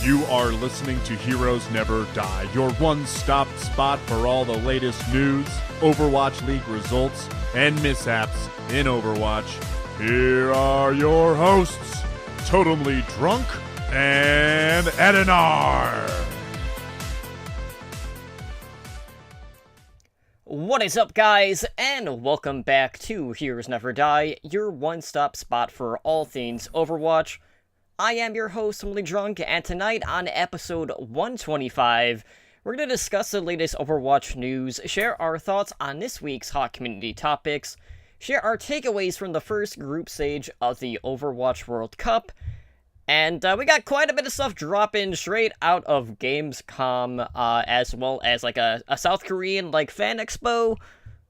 You are listening to Heroes Never Die, your one-stop spot for all the latest news, Overwatch League results, and mishaps in Overwatch. Here are your hosts, Totemly Drunk and Edinar. What is up, guys, and welcome back to Heroes Never Die, your one-stop spot for all things Overwatch. I am your host, Totemly Drunk, and tonight on episode 125, we're going to discuss the latest Overwatch news, share our thoughts on this week's hot community topics, share our takeaways from the first group stage of the Overwatch World Cup, and we got quite a bit of stuff dropping straight out of Gamescom, as well as like a South Korean fan expo,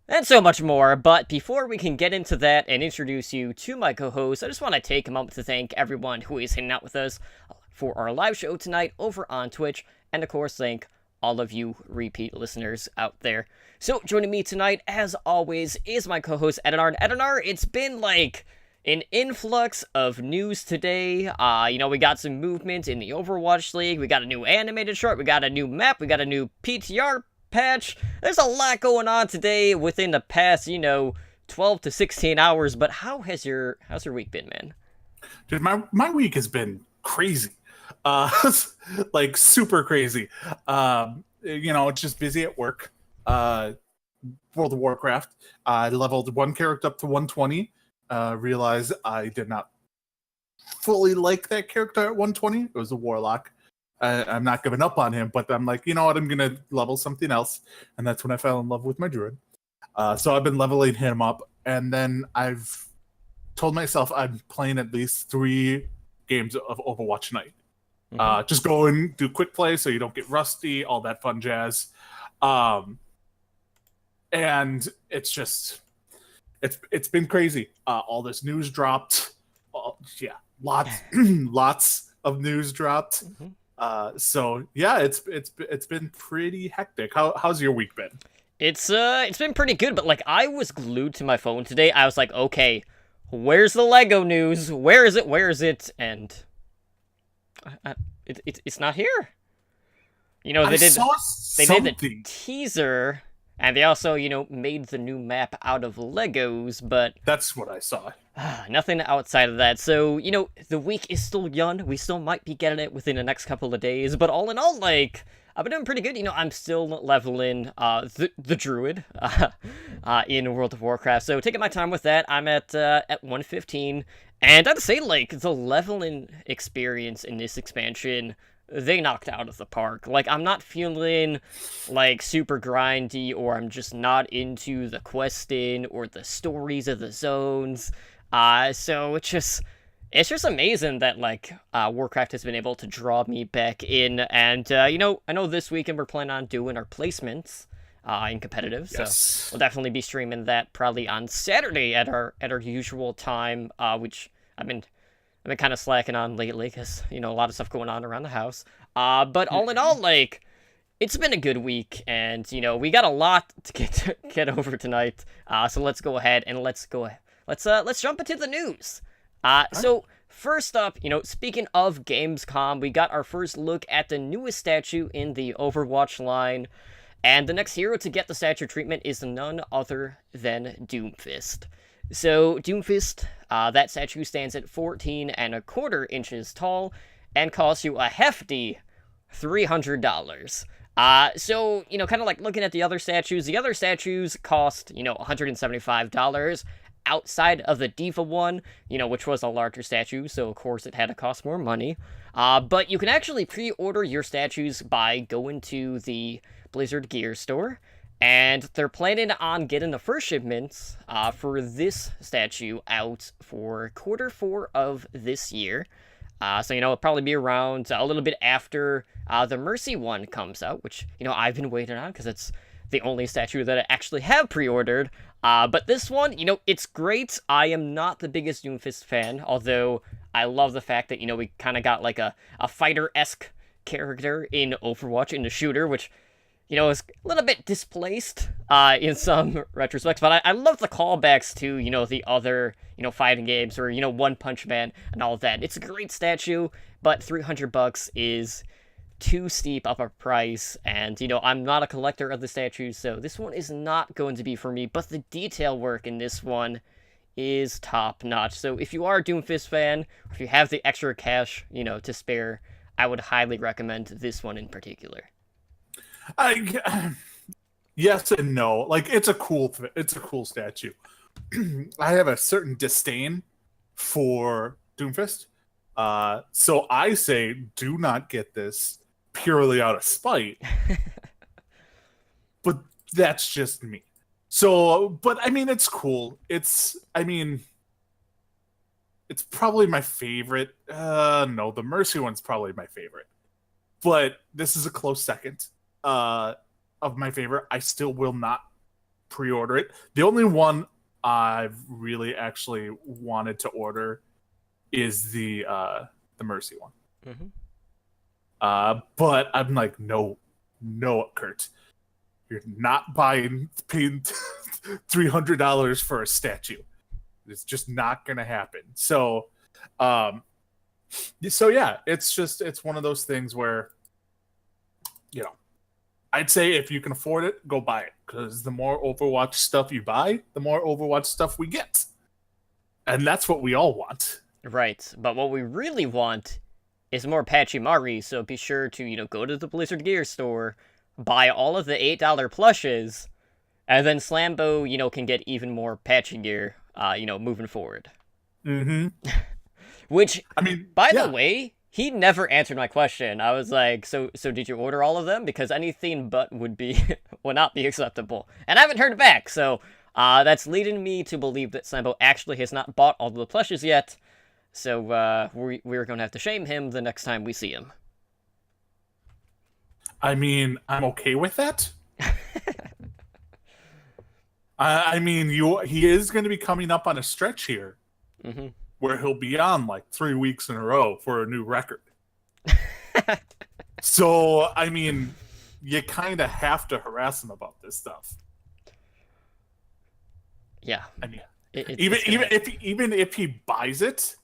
and so much more. But before we can get into that and introduce you to my co-host, I just want to take a moment to thank everyone who is hanging out with us for our live show tonight over on Twitch, and of course thank all of you repeat listeners out there. So joining me tonight, as always, is my co-host Edinar. Edinar, it's been an influx of news today. We got some movement in the Overwatch League, we got a new animated short, we got a new map, we got a new PTR patch. There's a lot going on today within the past, 12 to 16 hours, but how's your week been, man? Dude, my week has been crazy. Super crazy. Just busy at work. World of Warcraft. I leveled one character up to 120. Realized I did not fully like that character at 120. It was a Warlock. I'm not giving up on him, but I'm like, you know what? I'm going to level something else. And that's when I fell in love with my Druid. So I've been leveling him up. And then I've told myself I'm playing at least 3 games of Overwatch tonight. Just go and do quick play so you don't get rusty, all that fun jazz. And it's just... It's been crazy. All this news dropped. Lots of news dropped. It's been pretty hectic. How's your week been? It's been pretty good, but I was glued to my phone today. I was like, okay, where's the Lego news? Where is it? And it's not here. They did the teaser. And they also, made the new map out of Legos, but... That's what I saw. Nothing outside of that. So, the week is still young. We still might be getting it within the next couple of days. But all in all, I've been doing pretty good. I'm still leveling the Druid in World of Warcraft. So, taking my time with that. I'm at 115. And I'd say, the leveling experience in this expansion... they knocked out of the park. I'm not feeling, super grindy, or I'm just not into the questing, or the stories of the zones. So it's just amazing that, Warcraft has been able to draw me back in, and, I know this weekend we're planning on doing our placements, in competitive, yes. So we'll definitely be streaming that probably on Saturday at our usual time, which I've been kind of slacking on lately because, a lot of stuff going on around the house. But all in all, it's been a good week, and, we got a lot to get over tonight. So let's go ahead and let's jump into the news. So first up, speaking of Gamescom, we got our first look at the newest statue in the Overwatch line. And the next hero to get the statue treatment is none other than Doomfist. So, Doomfist, that statue stands at 14.25 inches tall and costs you a hefty $300. So, kind of looking at the other statues cost, $175 outside of the D.Va one, which was a larger statue, so of course it had to cost more money. But you can actually pre-order your statues by going to the Blizzard Gear store. And they're planning on getting the first shipments for this statue out for Q4 of this year. So, it'll probably be around a little bit after the Mercy one comes out, which, I've been waiting on because it's the only statue that I actually have pre-ordered. But this one, it's great. I am not the biggest Doomfist fan, although I love the fact that, we kind of got a fighter-esque character in Overwatch, in the shooter, which... is a little bit displaced in some retrospects, but I love the callbacks to, the other, fighting games or, One Punch Man and all of that. It's a great statue, but $300 is too steep of a price, and I'm not a collector of the statues, so this one is not going to be for me. But the detail work in this one is top notch. So if you are a Doomfist fan, if you have the extra cash, to spare, I would highly recommend this one in particular. Yes and no. Like, it's a cool statue. I have a certain disdain for Doomfist. So I say do not get this purely out of spite. But that's just me. So, but I mean, it's cool. It's probably my favorite. No, the Mercy one's probably my favorite. But this is a close second of my favorite. I still will not pre-order it. The only one I've really actually wanted to order is the Mercy one. Mm-hmm. But I'm like, no, Kurt. You're not paying $300 for a statue. It's just not gonna happen. So yeah, it's one of those things where, I'd say if you can afford it, go buy it, because the more Overwatch stuff you buy, the more Overwatch stuff we get, and that's what we all want. Right, but what we really want is more Pachimari. So be sure to go to the Blizzard Gear store, buy all of the $8 plushes, and then Slambo, can get even more patchy gear, moving forward. Mm-hmm. Which, I mean, by the way, he never answered my question. I was like, so did you order all of them? Because anything but would not be acceptable. And I haven't heard back, so that's leading me to believe that Slambo actually has not bought all of the plushes yet. So we're going to have to shame him the next time we see him. I mean, I'm okay with that. I mean, he is going to be coming up on a stretch here, mm-hmm. where he'll be on like 3 weeks in a row for a new record. So, I mean, you kind of have to harass him about this stuff. Yeah. I mean, even if he buys it,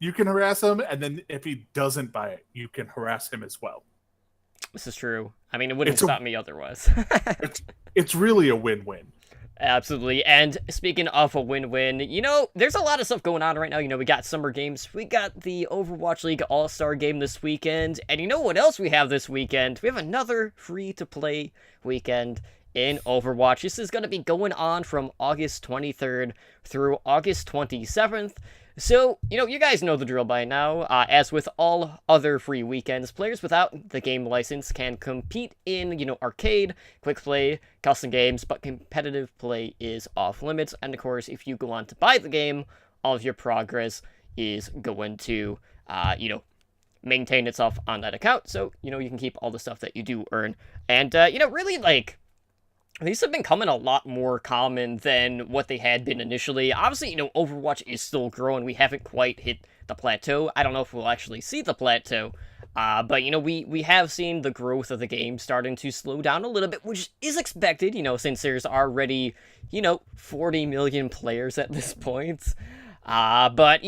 you can harass him, and then if he doesn't buy it, you can harass him as well. This is true. I mean, it wouldn't stop me otherwise. It's really a win-win. Absolutely. And speaking of a win-win, there's a lot of stuff going on right now. We got Summer Games. We got the Overwatch League All-Star Game this weekend. And you know what else we have this weekend? We have another free-to-play weekend in Overwatch. This is going to be going on from August 23rd through August 27th. So, you guys know the drill by now. As with all other free weekends, players without the game license can compete in, arcade, quick play, custom games, but competitive play is off limits. And of course, if you go on to buy the game, all of your progress is going to, maintain itself on that account. So, you can keep all the stuff that you do earn. And, really, these have been coming a lot more common than what they had been initially. Obviously, Overwatch is still growing. We haven't quite hit the plateau. I don't know if we'll actually see the plateau. But, we have seen the growth of the game starting to slow down a little bit, which is expected, since there's already, 40 million players at this point. But,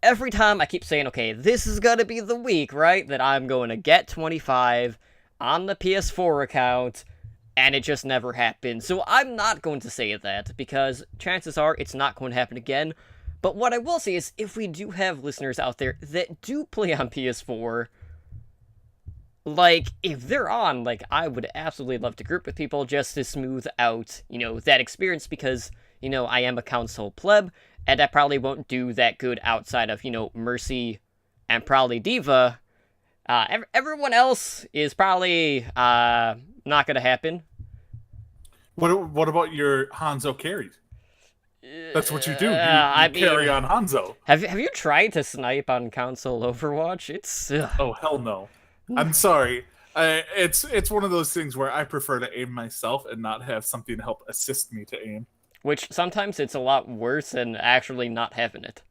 every time I keep saying, okay, this is going to be the week, right, that I'm going to get 25 on the PS4 account, and it just never happened. So I'm not going to say that, because chances are it's not going to happen again. But what I will say is, if we do have listeners out there that do play on PS4, if they're on, I would absolutely love to group with people just to smooth out, that experience, because, I am a console pleb, and I probably won't do that good outside of, Mercy and probably D.Va. Everyone else is probably, not gonna happen. What about your Hanzo carries? That's what you do. You carry on Hanzo. Have you tried to snipe on console Overwatch? It's oh, hell no. I'm sorry. It's one of those things where I prefer to aim myself and not have something to help assist me to aim. Which sometimes it's a lot worse than actually not having it.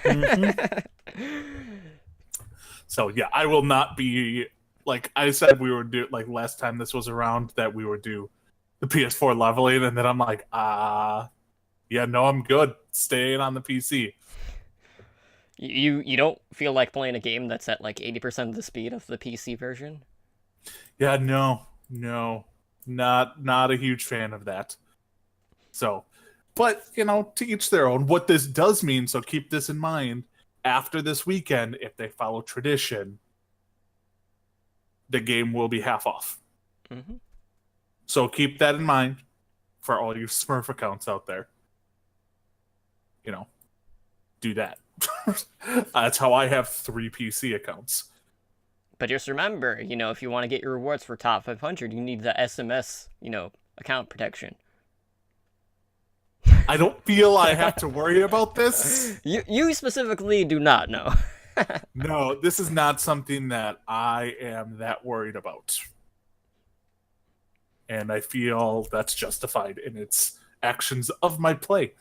Mm-hmm. So yeah, I will not be. Like I said, we would do, last time this was around, that we would do the PS4 leveling, and then I'm like, yeah, no, I'm good staying on the PC. You don't feel like playing a game that's at like 80% of the speed of the PC version? Yeah, no, not a huge fan of that. So, but to each their own. What this does mean, so keep this in mind. After this weekend, if they follow tradition, the game will be half off. Mm-hmm. So keep that in mind for all you Smurf accounts out there. Do that. That's how I have 3 PC accounts. But just remember, if you want to get your rewards for top 500, you need the SMS, account protection. I don't feel I have to worry about this. You specifically do not know. No, this is not something that I am that worried about. And I feel that's justified in its actions of my play.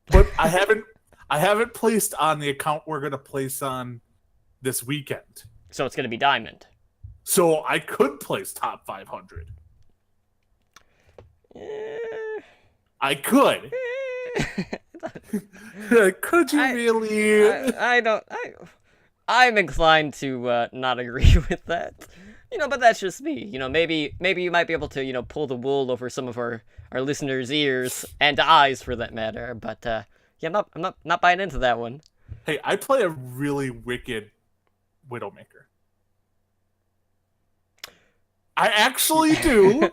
But I haven't placed on the account we're going to place on this weekend. So it's going to be Diamond. So I could place top 500. I could. Could you really? I don't. I'm inclined to not agree with that. But that's just me. Maybe you might be able to pull the wool over some of our listeners' ears and eyes for that matter. But yeah, I'm not buying into that one. Hey, I play a really wicked Widowmaker. I actually do.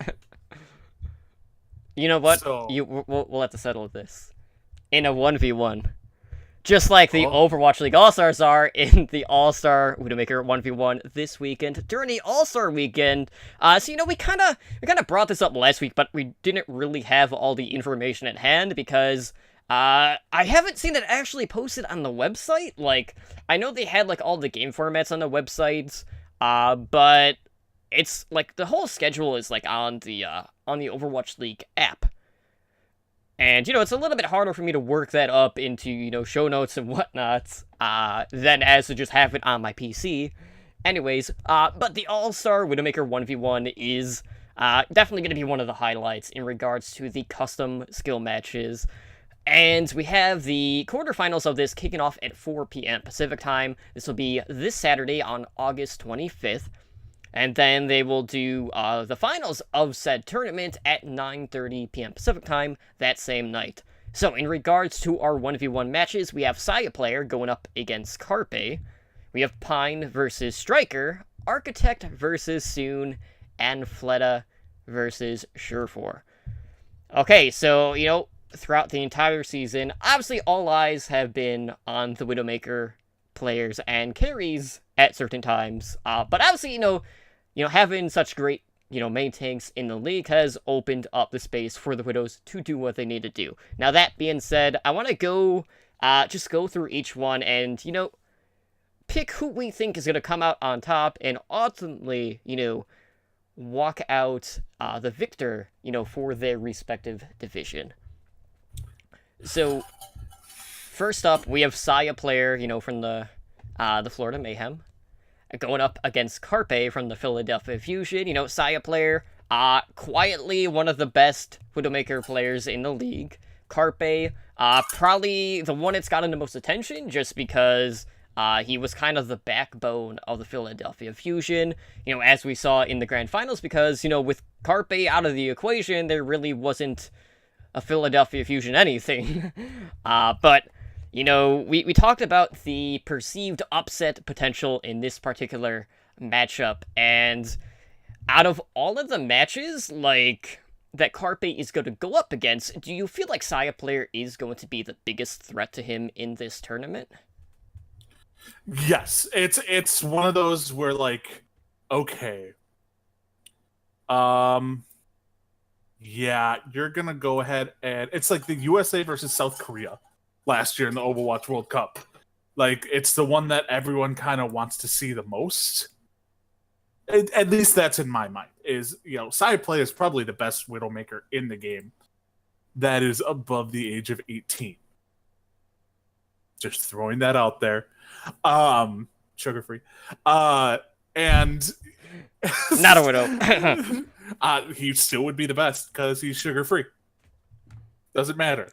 You know what? So... We'll have to settle this in a 1v1. Just like the Overwatch League All-Stars are in the All-Star Widowmaker 1v1 this weekend during the All-Star weekend. So we kind of brought this up last week, but we didn't really have all the information at hand because I haven't seen it actually posted on the website. Like, I know they had like all the game formats on the websites, but it's like the whole schedule is like on the Overwatch League app. And, it's a little bit harder for me to work that up into, show notes and whatnot, than as to just have it on my PC. Anyways, but the All-Star Widowmaker 1v1 is definitely going to be one of the highlights in regards to the custom skill matches. And we have the quarterfinals of this kicking off at 4 p.m. Pacific time. This will be this Saturday on August 25th. And then they will do the finals of said tournament at 9:30 p.m. Pacific time that same night. So in regards to our 1v1 matches, we have Saya Player going up against Carpe. We have Pine versus Striker, Architect versus Soon, and Fleta versus Surefour. Okay, so, throughout the entire season, obviously all eyes have been on the Widowmaker players and carries at certain times. But obviously, having such great, main tanks in the league has opened up the space for the Widows to do what they need to do. Now, that being said, I want to just go through each one and, pick who we think is going to come out on top and ultimately, walk out the victor, for their respective division. So, first up, we have Saya Player, from the Florida Mayhem, going up against Carpe from the Philadelphia Fusion. Saya Player, quietly one of the best Widowmaker players in the league. Carpe, probably the one that's gotten the most attention just because he was kind of the backbone of the Philadelphia Fusion, as we saw in the Grand Finals, because, with Carpe out of the equation, there really wasn't a Philadelphia Fusion anything. But... we talked about the perceived upset potential in this particular matchup, and out of all of the matches, that Carpe is going to go up against, do you feel like Saya Player is going to be the biggest threat to him in this tournament? Yes, it's one of those where, okay, yeah, you're gonna go ahead and it's like the USA versus South Korea last year in the Overwatch World Cup. It's the one that everyone kind of wants to see the most. At least that's in my mind. Is, Saya Player is probably the best Widowmaker in the game that is above the age of 18. Just throwing that out there. Sugar-free. And... Not a Widow. He still would be the best because he's sugar-free. Doesn't matter.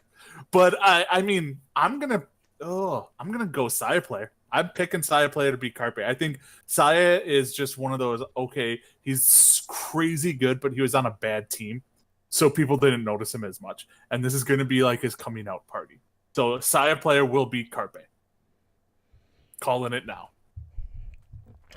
But, I'm going to I'm gonna go Saya player. I'm picking Saya player to beat Carpe. I think Saya is just one of those. Okay, he's crazy good, but he was on a bad team, so people didn't notice him as much. And this is gonna be like his coming out party. So Saya player will beat Carpe. Calling it now.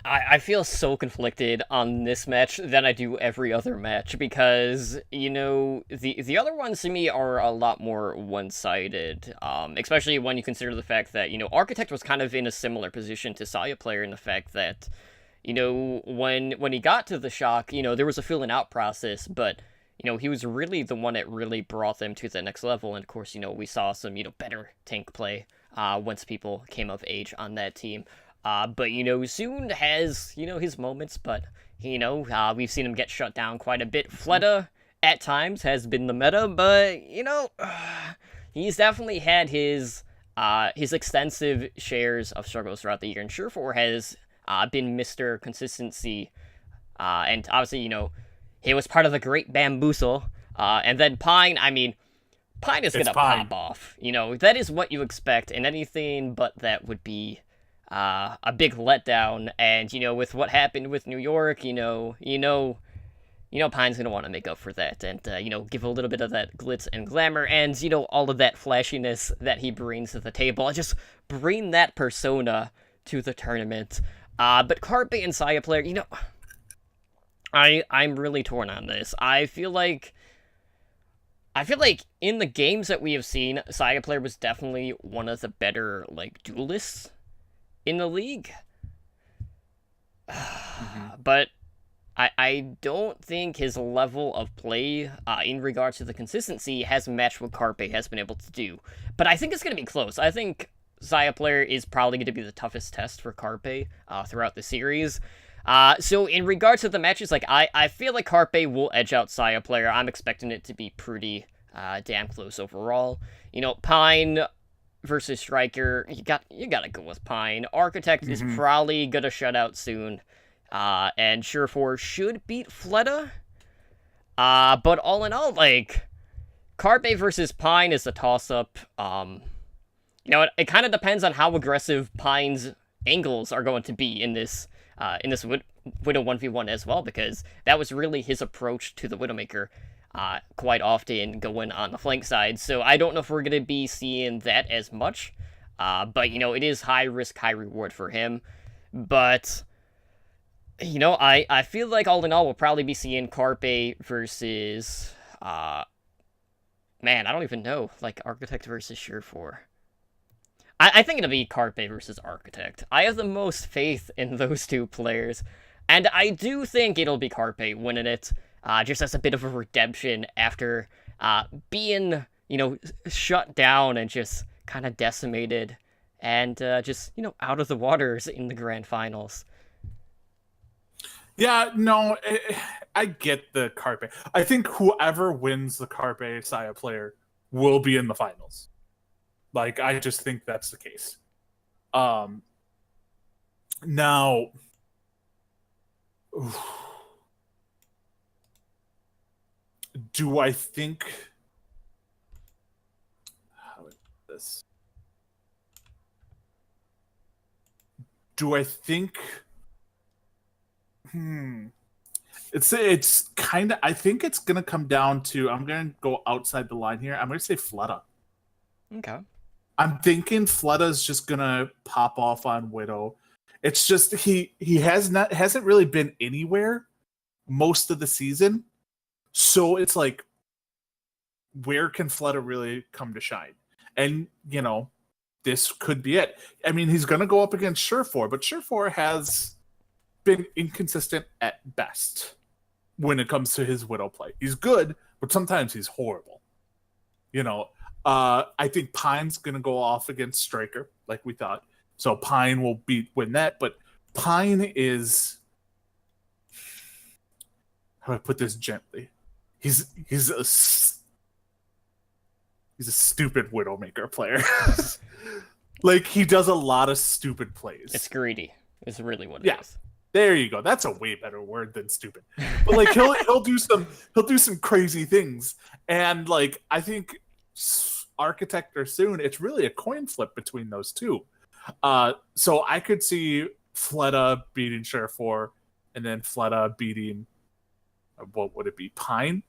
I feel so conflicted on this match than I do every other match because, the other ones to me are a lot more one-sided, especially when you consider the fact that, Architect was kind of in a similar position to Saya player in the fact that, when he got to the Shock, there was a filling out process, but, he was really the one that really brought them to the next level, and of course, we saw some, better tank play once people came of age on that team. But, Soon has, his moments, but, we've seen him get shut down quite a bit. Fleta, at times, has been the meta, but, he's definitely had his extensive shares of struggles throughout the year, and Surefour has been Mr. Consistency, and obviously, he was part of the Great Bamboozle, and then Pine, Pine is gonna pop off, that is what you expect, and anything but that would be a big letdown, and with what happened with New York, Pine's gonna want to make up for that, and give a little bit of that glitz and glamour, and all of that flashiness that he brings to the table, and just bring that persona to the tournament. But Carpe and Saya player, I'm really torn on this. I feel like in the games that we have seen, Saya player was definitely one of the better duelists in the league. But I don't think his level of play in regards to the consistency has matched what Carpe has been able to do. But I think it's going to be close. I think Saya player is probably going to be the toughest test for Carpe throughout the series. So in regards to the matches, I feel like Carpe will edge out Saya player. I'm expecting it to be pretty damn close overall. Pine versus Striker, you gotta go with Pine. Architect is probably gonna shut out soon, and Surefour should beat Fleta. But all in all, Carpe versus Pine is a toss-up. It kind of depends on how aggressive Pine's angles are going to be in this Widow 1v1 as well, because that was really his approach to the Widowmaker. Quite often going on the flank side, so I don't know if we're going to be seeing that as much, but, it is high risk, high reward for him, but, I feel like all in all, we'll probably be seeing Carpe versus, I don't even know, Architect versus Surefour. I think it'll be Carpe versus Architect. I have the most faith in those two players, and I do think it'll be Carpe winning it, just as a bit of a redemption after being, shut down and just kind of decimated and just, out of the waters in the grand finals. Yeah, no, I get the Carpe. I think whoever wins the Carpe Saya player will be in the finals. I just think that's the case. Now... do I think how is this? Do I think it's kind of, I think it's gonna come down to, I'm gonna go outside the line here. I'm gonna say Fleta. Okay. I'm thinking Fleta's just gonna pop off on Widow. It's just he hasn't really been anywhere most of the season. So it's where can Fleta really come to shine? And, this could be it. He's going to go up against Surefour, but Surefour has been inconsistent at best when it comes to his Widow play. He's good, but sometimes he's horrible. I think Pine's going to go off against Striker, like we thought. So Pine will win that, but Pine is... how do I put this gently? He's a stupid Widowmaker player. He does a lot of stupid plays. It's greedy. It's really what it is. There you go. That's a way better word than stupid. But he'll do some crazy things, and I think Architect or soon, it's really a coin flip between those two. So I could see Fleta beating Sheriff 4, and then Fleta beating, what would it be, Pine?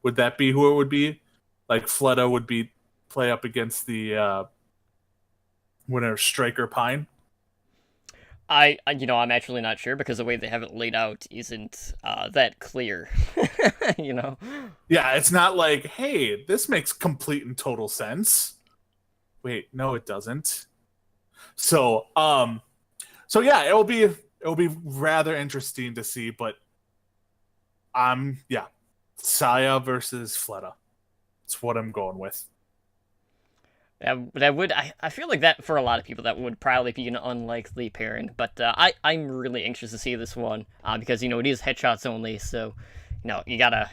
Would that be who it would be? Like Fleta would play up against the winner Striker Pine. I'm actually not sure because the way they have it laid out isn't that clear. Yeah, it's not like, hey, this makes complete and total sense. Wait, no, it doesn't. So yeah, it'll be rather interesting to see, but Saya versus Fleta. That's what I'm going with. I feel like that for a lot of people that would probably be an unlikely pairing, but I'm really anxious to see this one because it is headshots only, so you gotta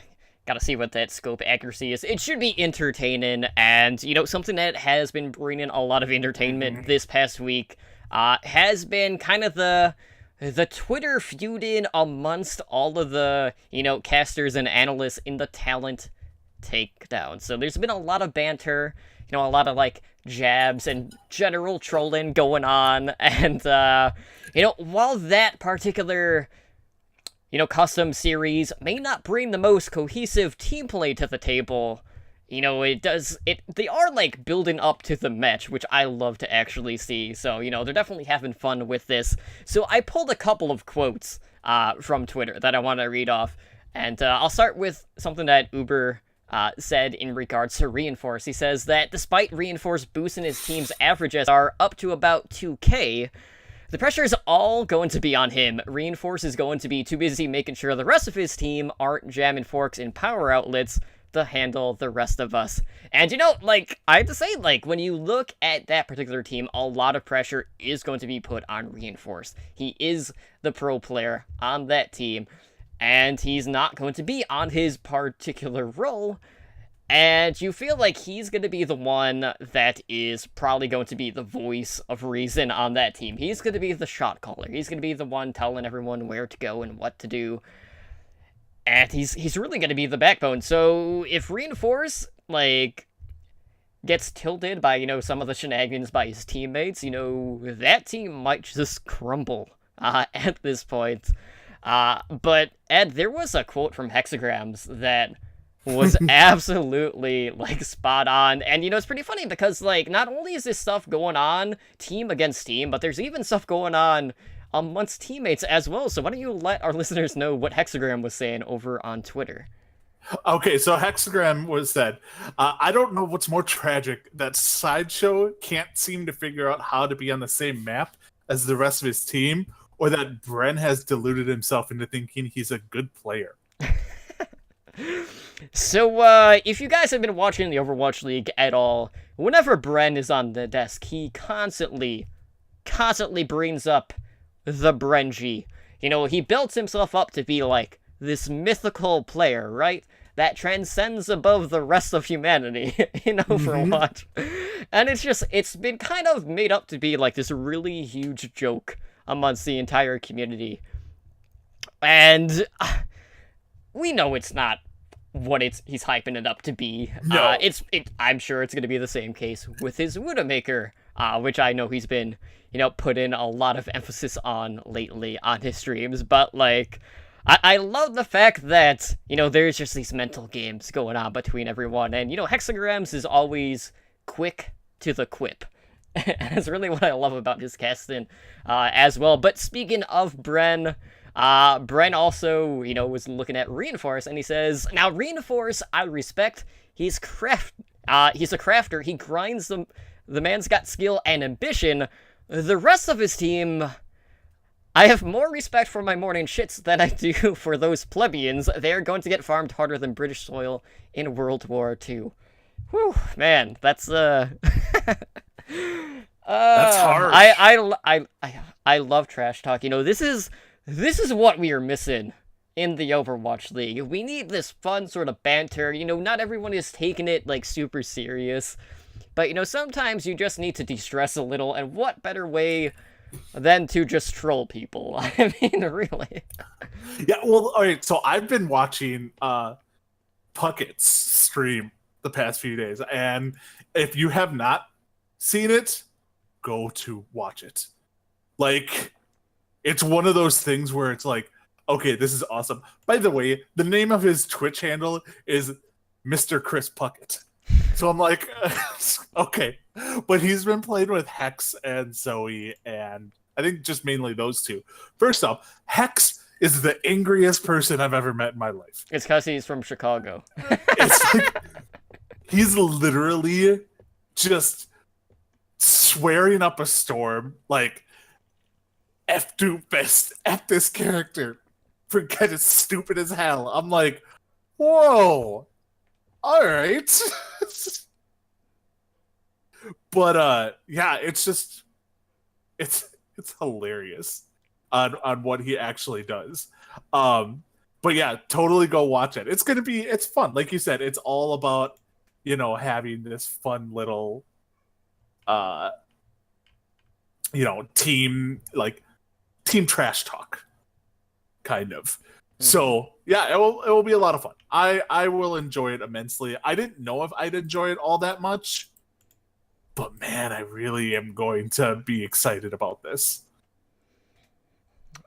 see what that scope accuracy is. It should be entertaining, and something that has been bringing a lot of entertainment this past week has been kind of the Twitter feuding amongst all of the casters and analysts in the talent takedown. So there's been a lot of banter. A lot of like jabs and general trolling going on, and while that particular custom series may not bring the most cohesive team play to the table, they are like building up to the match, which I love to actually see. So they're definitely having fun with this. So I pulled a couple of quotes from Twitter that I want to read off, and I'll start with something that Uber said in regards to Reinforce. He says that despite Reinforce boosting his team's averages are up to about 2K, the pressure is all going to be on him. Reinforce is going to be too busy making sure the rest of his team aren't jamming forks in power outlets to handle the rest of us. And I have to say, when you look at that particular team, a lot of pressure is going to be put on Reinforce. He is the pro player on that team, and he's not going to be on his particular role, and you feel like he's going to be the one that is probably going to be the voice of reason on that team. He's going to be the shot caller. He's going to be the one telling everyone where to go and what to do, and he's really going to be the backbone. So if Reinforce, gets tilted by, some of the shenanigans by his teammates, that team might just crumble at this point. But Ed, there was a quote from Hexagrams that was absolutely spot on, and it's pretty funny because not only is this stuff going on team against team, but there's even stuff going on amongst teammates as well. So why don't you let our listeners know what Hexagram was saying over on Twitter? Okay, so Hexagram was said, I don't know what's more tragic, that Sideshow can't seem to figure out how to be on the same map as the rest of his team, or that Bren has deluded himself into thinking he's a good player. So, if you guys have been watching the Overwatch League at all, whenever Bren is on the desk, he constantly brings up the Brenji. He builds himself up to be this mythical player, right? That transcends above the rest of humanity in Overwatch. And it's been kind of made up to be this really huge joke amongst the entire community. And we know it's not what he's hyping it up to be. No. I'm sure it's going to be the same case with his Widowmaker, which I know he's been, put in a lot of emphasis on lately on his streams. But I love the fact that, there's just these mental games going on between everyone. And, Hexagrams is always quick to the quip. And that's really what I love about his casting as well. But speaking of Bren, Bren also, was looking at Reinforce, and he says, now Reinforce, I respect, he's a crafter, he grinds the man's got skill and ambition. The rest of his team, I have more respect for my morning shits than I do for those plebeians. They're going to get farmed harder than British soil in World War II. Whew, man, that's that's harsh. I love trash talk. This is what we are missing in the Overwatch League. We need this fun sort of banter. Not everyone is taking it super serious, but sometimes you just need to de-stress a little. And what better way than to just troll people? I mean, really. Yeah. Well, all right. So I've been watching Puckett's stream, the past few days. And if you have not seen it, go to watch it. Like, it's one of those things where it's like, okay, this is awesome. By the way, the name of his Twitch handle is Mr. Chris Puckett. So I'm like, okay. But he's been playing with Hex and Zoe, and I think just mainly those two. First off, Hex is the angriest person I've ever met in my life. It's because he's from Chicago. It's like, he's literally just swearing up a storm, like, F Doofus, F this character. Forget it's stupid as hell. I'm like, whoa. All right. But yeah, it's just it's hilarious on what he actually does. But yeah, totally go watch it. It's fun. Like you said, it's all about, having this fun little team trash talk kind of. So yeah, it will be a lot of fun. I will enjoy it immensely. I didn't know if I'd enjoy it all that much, but man, I really am going to be excited about this.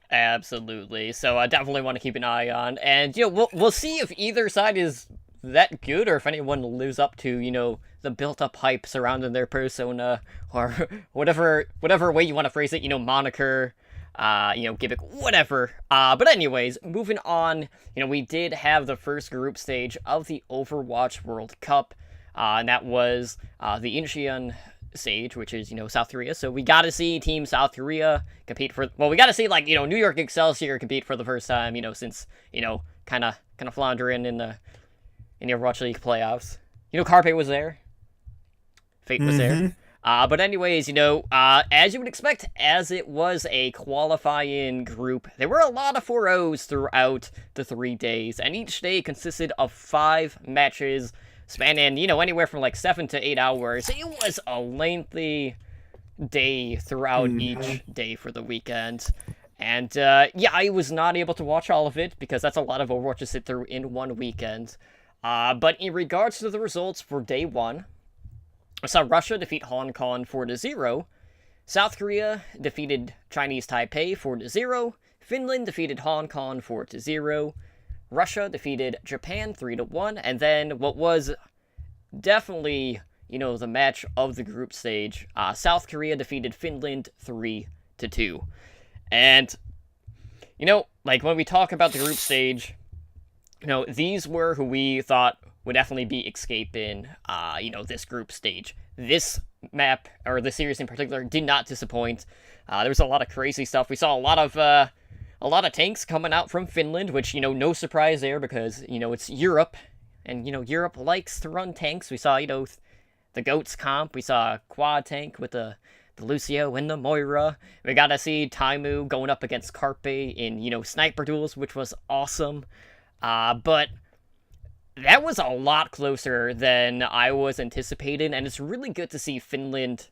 Absolutely. So I definitely want to keep an eye on, and we'll see if either side is that good, or if anyone lives up to the built-up hype surrounding their persona, or whatever way you want to phrase it. Moniker, gimmick, whatever. But anyways, moving on. We did have the first group stage of the Overwatch World Cup, and that was the Incheon stage, which is South Korea. So we got to see Team South Korea compete for. Well, we got to see New York Excelsior compete for the first time. Since kind of floundering in the Overwatch League playoffs. Carpe was there. Fate was there. But anyways, as you would expect, as it was a qualifying group, there were a lot of 4-0s throughout the 3 days, and each day consisted of 5 matches spanning, anywhere from 7 to 8 hours. It was a lengthy day throughout each day for the weekend. And, I was not able to watch all of it, because that's a lot of Overwatch to sit through in one weekend. But in regards to the results for day 1, I saw Russia defeat Hong Kong 4-0. South Korea defeated Chinese Taipei 4-0. Finland defeated Hong Kong 4-0. Russia defeated Japan 3-1. And then what was definitely, the match of the group stage, South Korea defeated Finland 3-2. And, when we talk about the group stage, these were who we thought would definitely be escaping, this group stage. This map, or the series in particular, did not disappoint. There was a lot of crazy stuff. We saw a lot of tanks coming out from Finland, which, no surprise there, because, it's Europe, and, Europe likes to run tanks. We saw, the GOATS comp. We saw a quad tank with the Lucio and the Moira. We got to see Taimu going up against Carpe in, sniper duels, which was awesome. But that was a lot closer than I was anticipating, and it's really good to see Finland,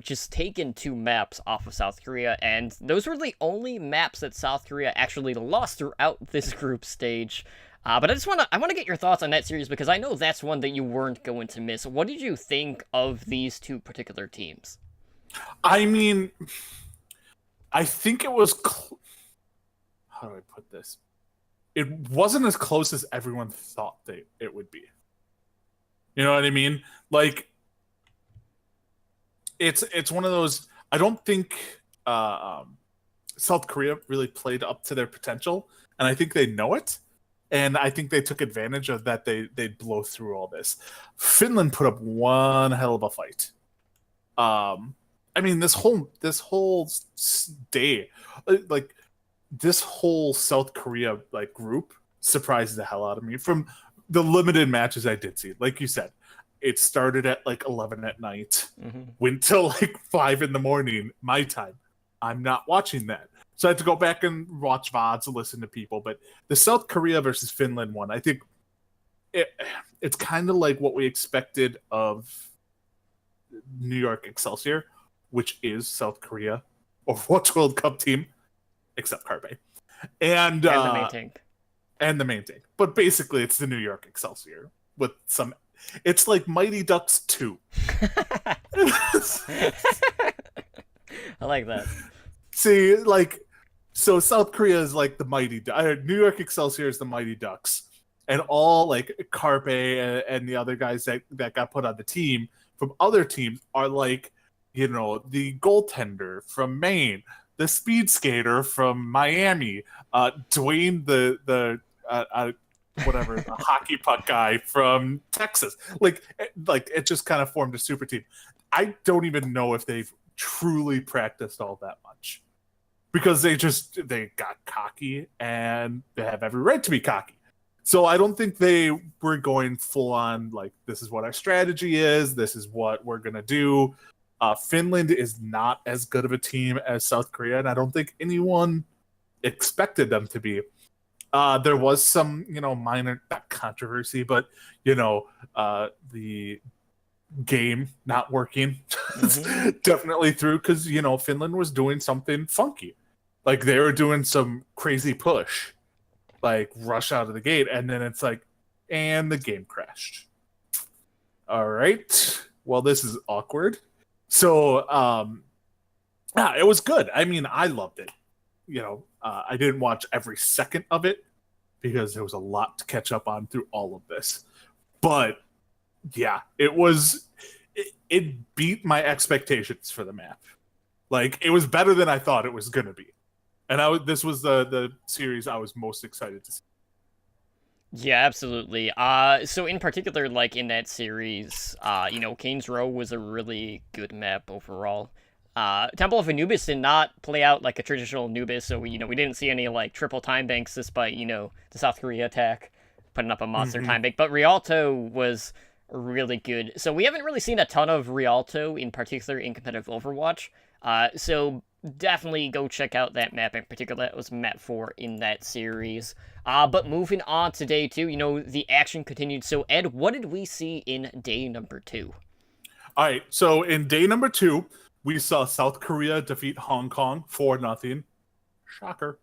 just taking 2 maps off of South Korea, and those were the only maps that South Korea actually lost throughout this group stage. But I want to get your thoughts on that series, because I know that's one that you weren't going to miss. What did you think of these 2 particular teams? I mean, I think it was... How do I put this? It wasn't as close as everyone thought it would be. You know what I mean? It's one of those. I don't think South Korea really played up to their potential, and I think they know it. And I think they took advantage of that. They'd blow through all this. Finland put up one hell of a fight. I mean, this whole day, this whole South Korea group surprised the hell out of me from the limited matches I did see. Like you said, it started at 11 at night, went till 5 in the morning, my time. I'm not watching that. So I had to go back and watch VODs to listen to people. But the South Korea versus Finland one, I think it's kind of like what we expected of New York Excelsior, which is South Korea Overwatch World Cup team. Except Carpe. And the main tank. But basically, it's the New York Excelsior with some It's like Mighty Ducks 2. I like that. See, like, so South Korea is like the New York Excelsior is the Mighty Ducks, and all like Carpe and the other guys that got put on the team from other teams are like, you know, the goaltender from Maine, the speed skater from Miami, Dwayne the whatever the hockey puck guy from Texas. Like it just kind of formed a super team. I don't even know if they've truly practiced all that much, because they got cocky, and they have every right to be cocky. So I don't think they were going full on like, this is what our strategy is, this is what we're gonna do. Finland is not as good of a team as South Korea, and I don't think anyone expected them to be. There was some, minor, not controversy, but the game not working definitely through, because Finland was doing something funky. Like, they were doing some crazy push, like rush out of the gate, and then it's like, and the game crashed. All right, well, this is awkward. So it was good. I mean, I loved it. I didn't watch every second of it because there was a lot to catch up on through all of this, but yeah, it beat my expectations for the map. Like, it was better than I thought it was gonna be, and this was the series I was most excited to see. Yeah, absolutely. So in particular, like in that series, Kane's Row was a really good map overall. Temple of Anubis did not play out like a traditional Anubis, so we didn't see any like triple time banks despite the South Korea attack putting up a monster time bank. But Rialto was really good. So we haven't really seen a ton of Rialto in particular in competitive Overwatch. So definitely go check out that map in particular. That was map 4 in that series. But moving on to day 2, the action continued. So Ed, what did we see in day number 2? All right, so in day number 2, we saw South Korea defeat Hong Kong 4-0. Shocker.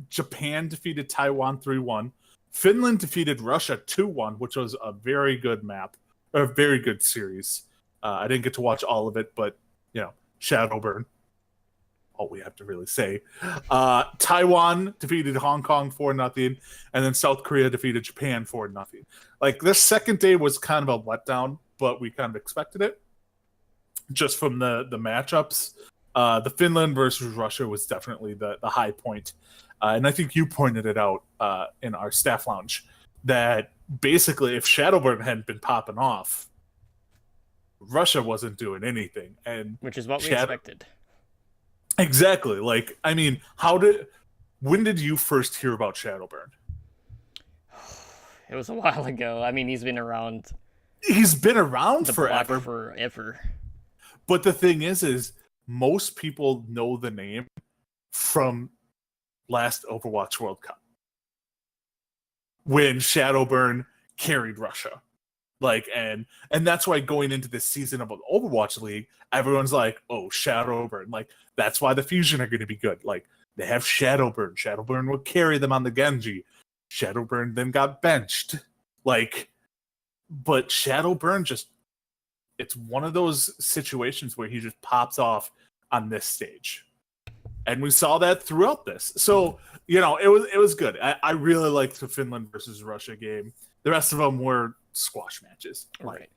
Japan defeated Taiwan 3-1. Finland defeated Russia 2-1, which was a very good map, a very good series. I didn't get to watch all of it, but Shadowburn. All we have to really say. Taiwan defeated Hong Kong 4-0, and then South Korea defeated Japan 4-0. Like, this second day was kind of a letdown, but we kind of expected it just from the matchups. The Finland versus Russia was definitely the high point. And I think you pointed it out in our staff lounge that basically if Shadowburn hadn't been popping off, Russia wasn't doing anything. And which is what we expected. Exactly. Like, I mean, when did you first hear about Shadowburn? It was a while ago. I mean, he's been around. He's been around forever. Forever. But the thing is most people know the name from last Overwatch World Cup, when Shadowburn carried Russia. Like, and that's why going into this season of Overwatch League, everyone's like, oh, Shadowburn. Like, that's why the Fusion are going to be good. Like, they have Shadowburn. Shadowburn will carry them on the Genji. Shadowburn then got benched. Like, but Shadowburn it's one of those situations where he just pops off on this stage. And we saw that throughout this. So, it was good. I really liked the Finland versus Russia game. The rest of them were squash matches. Right.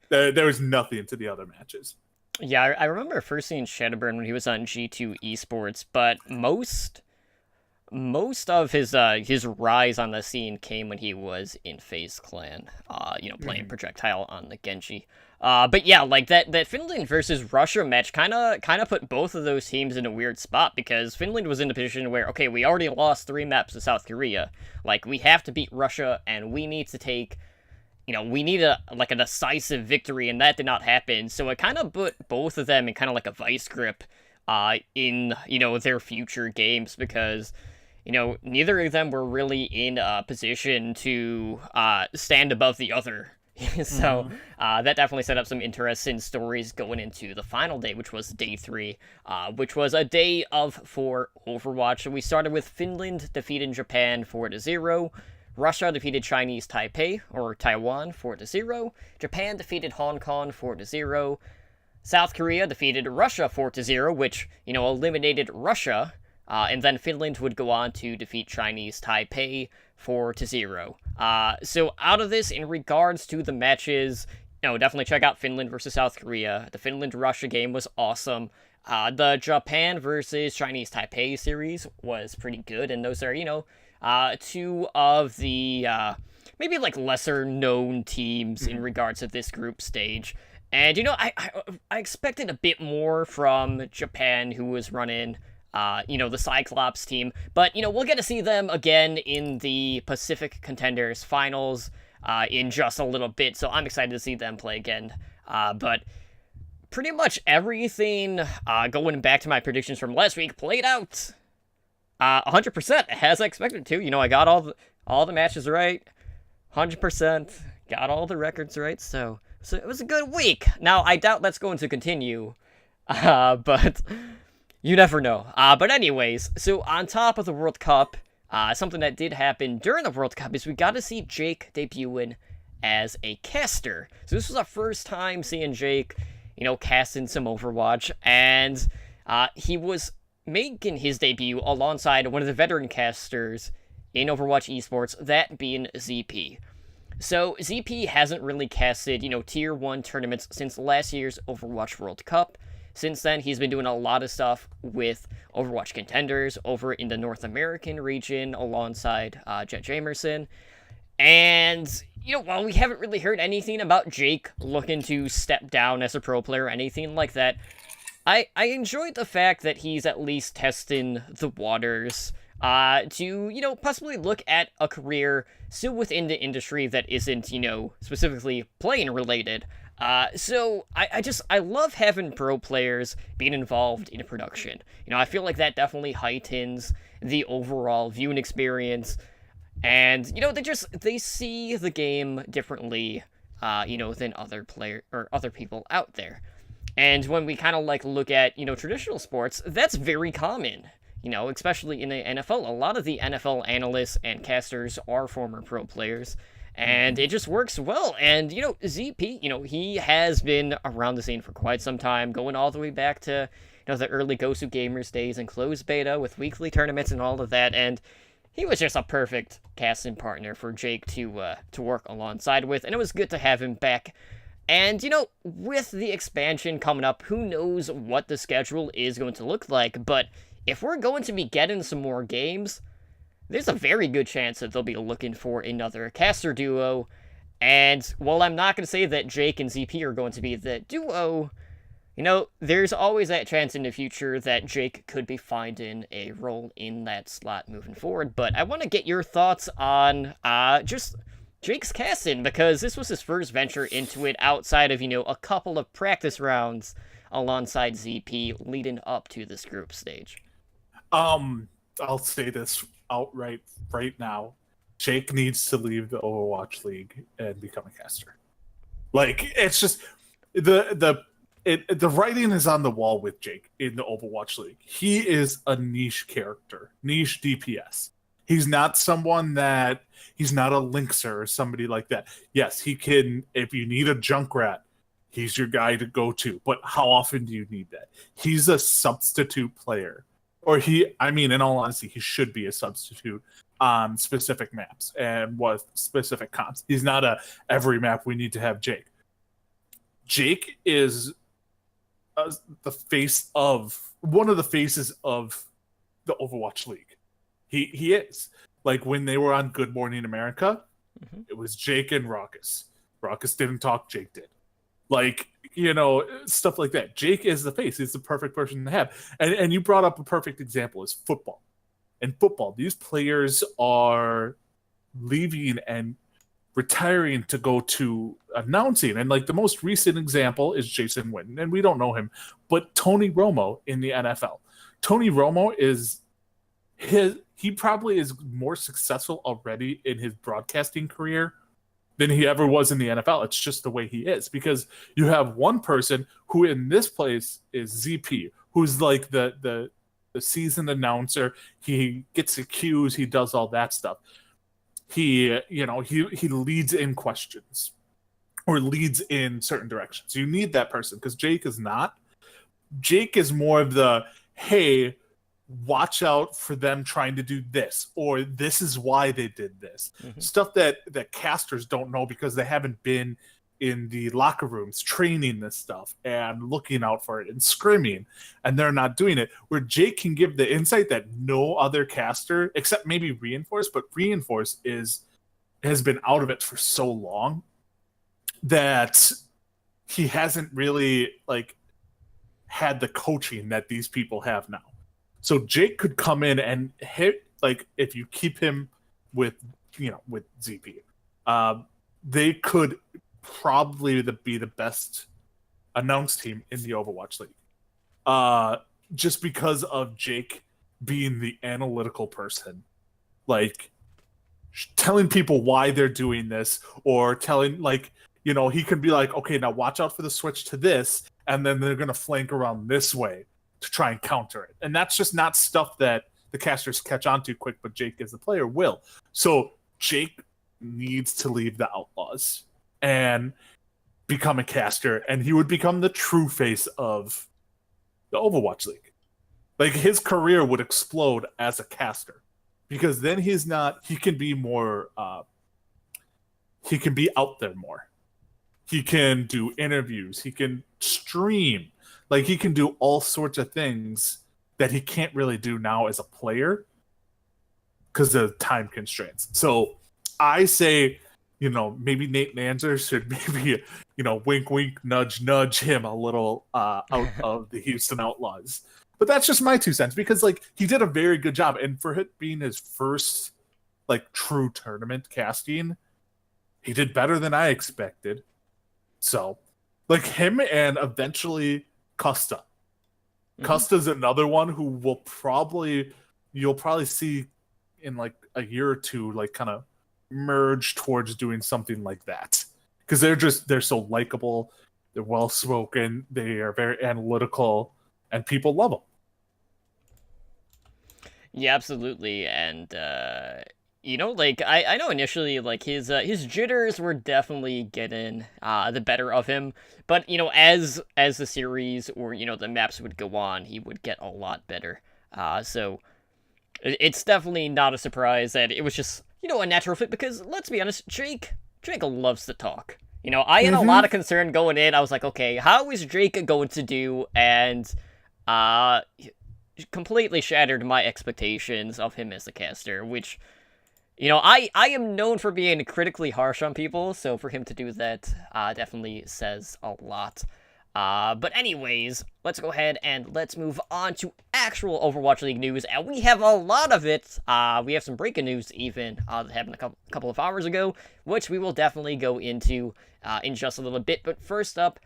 There was nothing to the other matches. Yeah, I remember first seeing Shadowburn when he was on G2 Esports, but most of his rise on the scene came when he was in FaZe Clan, playing Projectile on the Genji. But yeah, like that Finland versus Russia match kind of put both of those teams in a weird spot, because Finland was in a position where, okay, we already lost 3 maps to South Korea. Like, we have to beat Russia, and we need to take, we need a decisive victory, and that did not happen. So it kind of put both of them in kind of like a vice grip in, their future games, because neither of them were really in a position to stand above the other. So that definitely set up some interesting stories going into the final day, which was day 3, which was a day of 4 Overwatch. So we started with Finland defeating Japan 4-0. Russia defeated Chinese Taipei, or Taiwan, 4-0. Japan defeated Hong Kong 4-0. South Korea defeated Russia 4-0, which, eliminated Russia. And then Finland would go on to defeat Chinese Taipei 4-0. So out of this, in regards to the matches, definitely check out Finland versus South Korea. The Finland-Russia game was awesome. The Japan versus Chinese Taipei series was pretty good, and those are, two of the maybe like lesser known teams in regards to this group stage. And I expected a bit more from Japan, who was running the Cyclops team, but we'll get to see them again in the Pacific Contenders Finals in just a little bit, so I'm excited to see them play again. But pretty much everything going back to my predictions from last week played out 100% as I expected to. I got all the matches right, 100%, got all the records right, so it was a good week. Now, I doubt that's going to continue, but you never know. But anyways, so on top of the World Cup, something that did happen during the World Cup is we got to see Jake debuting as a caster. So this was our first time seeing Jake, casting some Overwatch, and he was making his debut alongside one of the veteran casters in Overwatch esports, that being ZP. So ZP hasn't really casted, tier 1 tournaments since last year's Overwatch World Cup. Since then, he's been doing a lot of stuff with Overwatch Contenders over in the North American region alongside Jet Jamerson. And, while we haven't really heard anything about Jake looking to step down as a pro player or anything like that, I enjoyed the fact that he's at least testing the waters to, possibly look at a career still within the industry that isn't, specifically playing related. So I love having pro players being involved in production. I feel like that definitely heightens the overall viewing experience. And, they see the game differently, than other people out there. And when we kind of look at, traditional sports, that's very common. Especially in the NFL, a lot of the NFL analysts and casters are former pro players, and it just works well. And, ZP, he has been around the scene for quite some time, going all the way back to, the early Gosu Gamers days and closed beta with weekly tournaments and all of that, and he was just a perfect casting partner for Jake to work alongside with, and it was good to have him back. And, with the expansion coming up, who knows what the schedule is going to look like, but if we're going to be getting some more games, there's a very good chance that they'll be looking for another caster duo. And while I'm not going to say that Jake and ZP are going to be the duo, there's always that chance in the future that Jake could be finding a role in that slot moving forward. But I want to get your thoughts on just Jake's casting, because this was his first venture into it outside of, a couple of practice rounds alongside ZP leading up to this group stage. I'll say this outright right now. Jake needs to leave the Overwatch League and become a caster. It's just the writing is on the wall with Jake in the Overwatch League. He is a niche character, niche DPS. He's not someone he's not a Linkser or somebody like that. Yes, he can, if you need a Junkrat, he's your guy to go to. But how often do you need that? He's a substitute player. Or in all honesty, he should be a substitute on specific maps and with specific comps. He's not every map we need to have Jake. Jake is one of the faces of the Overwatch League. He is. When they were on Good Morning America, It was Jake and Raucus. Raucus didn't talk, Jake did. Stuff like that. Jake is the face. He's the perfect person to have. And you brought up a perfect example is football. In football, these players are leaving and retiring to go to announcing. And the most recent example is Jason Witten. And we don't know him, but Tony Romo in the NFL. Tony Romo he probably is more successful already in his broadcasting career than he ever was in the NFL. It's just the way he is, because you have one person who in this place is ZP, who's the seasoned announcer. He gets the cues. He does all that stuff. he leads in questions or leads in certain directions. You need that person because Jake is not. Jake is more of the, hey, watch out for them trying to do this, or this is why they did this. Stuff that casters don't know because they haven't been in the locker rooms training this stuff and looking out for it and scrimming, and they're not doing it. Where Jake can give the insight that no other caster, except maybe Reinforce, but Reinforce has been out of it for so long that he hasn't really had the coaching that these people have now. So Jake could come in and hit, if you keep him with ZP, they could probably be the best announced team in the Overwatch League. Just because of Jake being the analytical person, telling people why they're doing this, or telling, he can be like, okay, now watch out for the switch to this, and then they're going to flank around this way to try and counter it. And that's just not stuff that the casters catch on to quick, but Jake as the player will. So Jake needs to leave the Outlaws and become a caster, and he would become the true face of the Overwatch League. His career would explode as a caster, because then he can be more, he can be out there more. He can do interviews, he can stream, he can do all sorts of things that he can't really do now as a player because of time constraints. So I say, maybe Nate Nanzer should maybe, wink, wink, nudge, nudge him a little out of the Houston Outlaws. But that's just my 2 cents, because he did a very good job. And for it being his first true tournament casting, he did better than I expected. So him, and eventually Custa. Custa's another one who you'll probably see in a year or two, kind of merge towards doing something like that, because they're so likable, they're well spoken, they are very analytical, and people love them. Yeah, absolutely. And I know initially his jitters were definitely getting the better of him, but as the series or the maps would go on, he would get a lot better. So it's definitely not a surprise that it was just a natural fit, because let's be honest, Drake loves to talk. I had a lot of concern going in. I was like, okay, how is Drake going to do? And completely shattered my expectations of him as a caster, which I am known for being critically harsh on people, so for him to do that definitely says a lot. But anyways, let's go ahead and let's move on to actual Overwatch League news, and we have a lot of it. We have some breaking news even that happened a couple of hours ago, which we will definitely go into in just a little bit. But first up,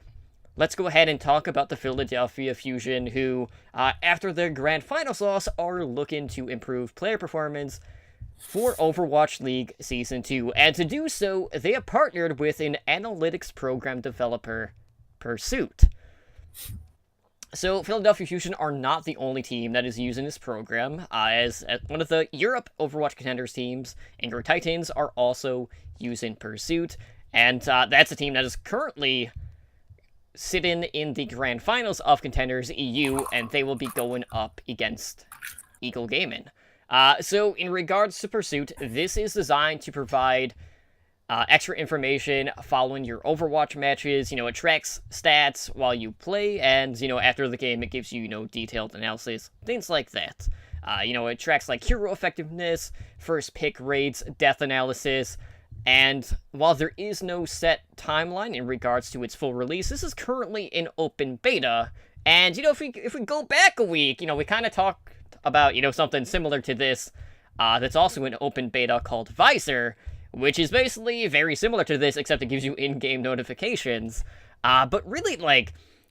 let's go ahead and talk about the Philadelphia Fusion, who, after their grand finals loss, are looking to improve player performance for Overwatch League Season 2. And to do so, they have partnered with an analytics program developer, Pursuit. So Philadelphia Fusion are not the only team that is using this program, as one of the Europe Overwatch Contenders teams, Angry Titans, are also using Pursuit, and that's a team that is currently sitting in the grand finals of Contenders EU, and they will be going up against Eagle Gaming. So in regards to Pursuit, this is designed to provide extra information following your Overwatch matches. It tracks stats while you play, and, after the game, it gives you, detailed analysis, things like that. It tracks, hero effectiveness, first pick rates, death analysis, and while there is no set timeline in regards to its full release, this is currently in open beta, and, if we go back a week, we kind of talked about, something similar to this, that's also in open beta called Visor, which is basically very similar to this, except it gives you in-game notifications. But really,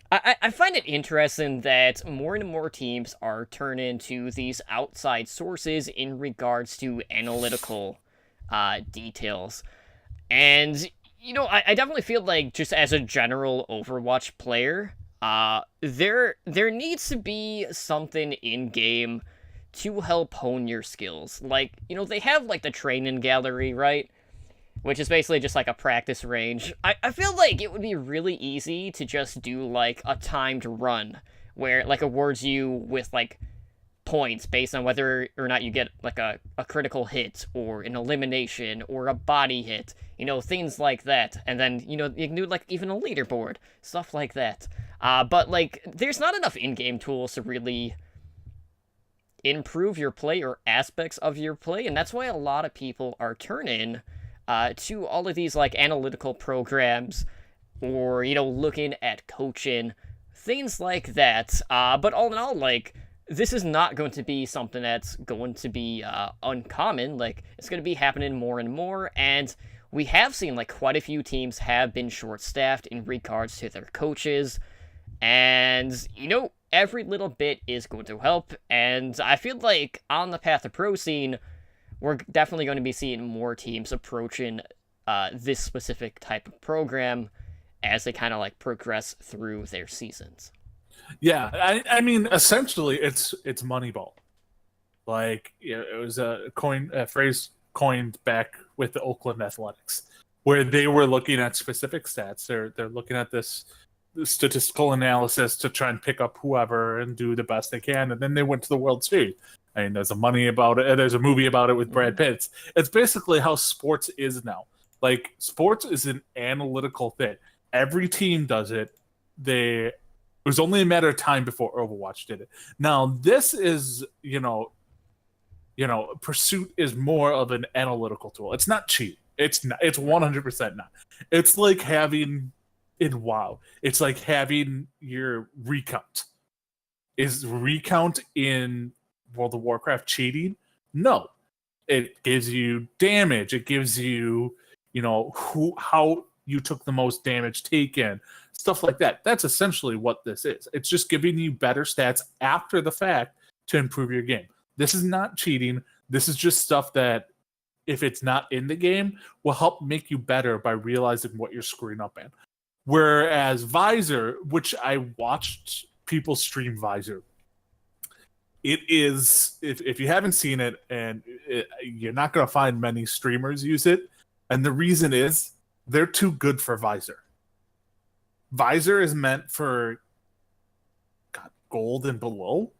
I find it interesting that more and more teams are turning to these outside sources in regards to analytical details. And, I definitely feel like, just as a general Overwatch player, there needs to be something in-game to help hone your skills. Like, you know, they have like the training gallery, right? Which is basically just like a practice range. I feel like it would be really easy to just do like a timed run where it like awards you with like points based on whether or not you get like a critical hit or an elimination or a body hit, you know, things like that. And then, you know, you can do like even a leaderboard, stuff like that. But like there's not enough in-game tools to really improve your play or aspects of your play, and that's why a lot of people are turning to all of these like analytical programs or, you know, looking at coaching, things like that. But all in all, like, this is not going to be something that's going to be uncommon. Like, it's going to be happening more and more, and we have seen like quite a few teams have been short-staffed in regards to their coaches, and, you know, every little bit is going to help. And I feel like on the path to pro scene, we're definitely going to be seeing more teams approaching this specific type of program as they kind of like progress through their seasons. Yeah, I mean, essentially, it's Moneyball. Like, it was a phrase coined back with the Oakland Athletics, where they were looking at specific stats. They're looking at this statistical analysis to try and pick up whoever and do the best they can, and then they went to the World Series. I mean, there's a movie about it with Brad Pitt. It's basically how sports is now. Like, sports is an analytical thing. Every team does it. It was only a matter of time before Overwatch did it. Now, this is, Pursuit is more of an analytical tool. It's not cheap. It's not. It's 100% not. It's like having in WoW. It's like having your recount. Is recount in World of Warcraft cheating? No. It gives you damage. It gives you, how you took the most damage taken, stuff like that. That's essentially what this is. It's just giving you better stats after the fact to improve your game. This is not cheating. This is just stuff that, if it's not in the game, will help make you better by realizing what you're screwing up in. Whereas Visor, which I watched people stream Visor, it is, if you haven't seen it, and you're not going to find many streamers use it, and the reason is they're too good for Visor. Visor is meant for gold and below.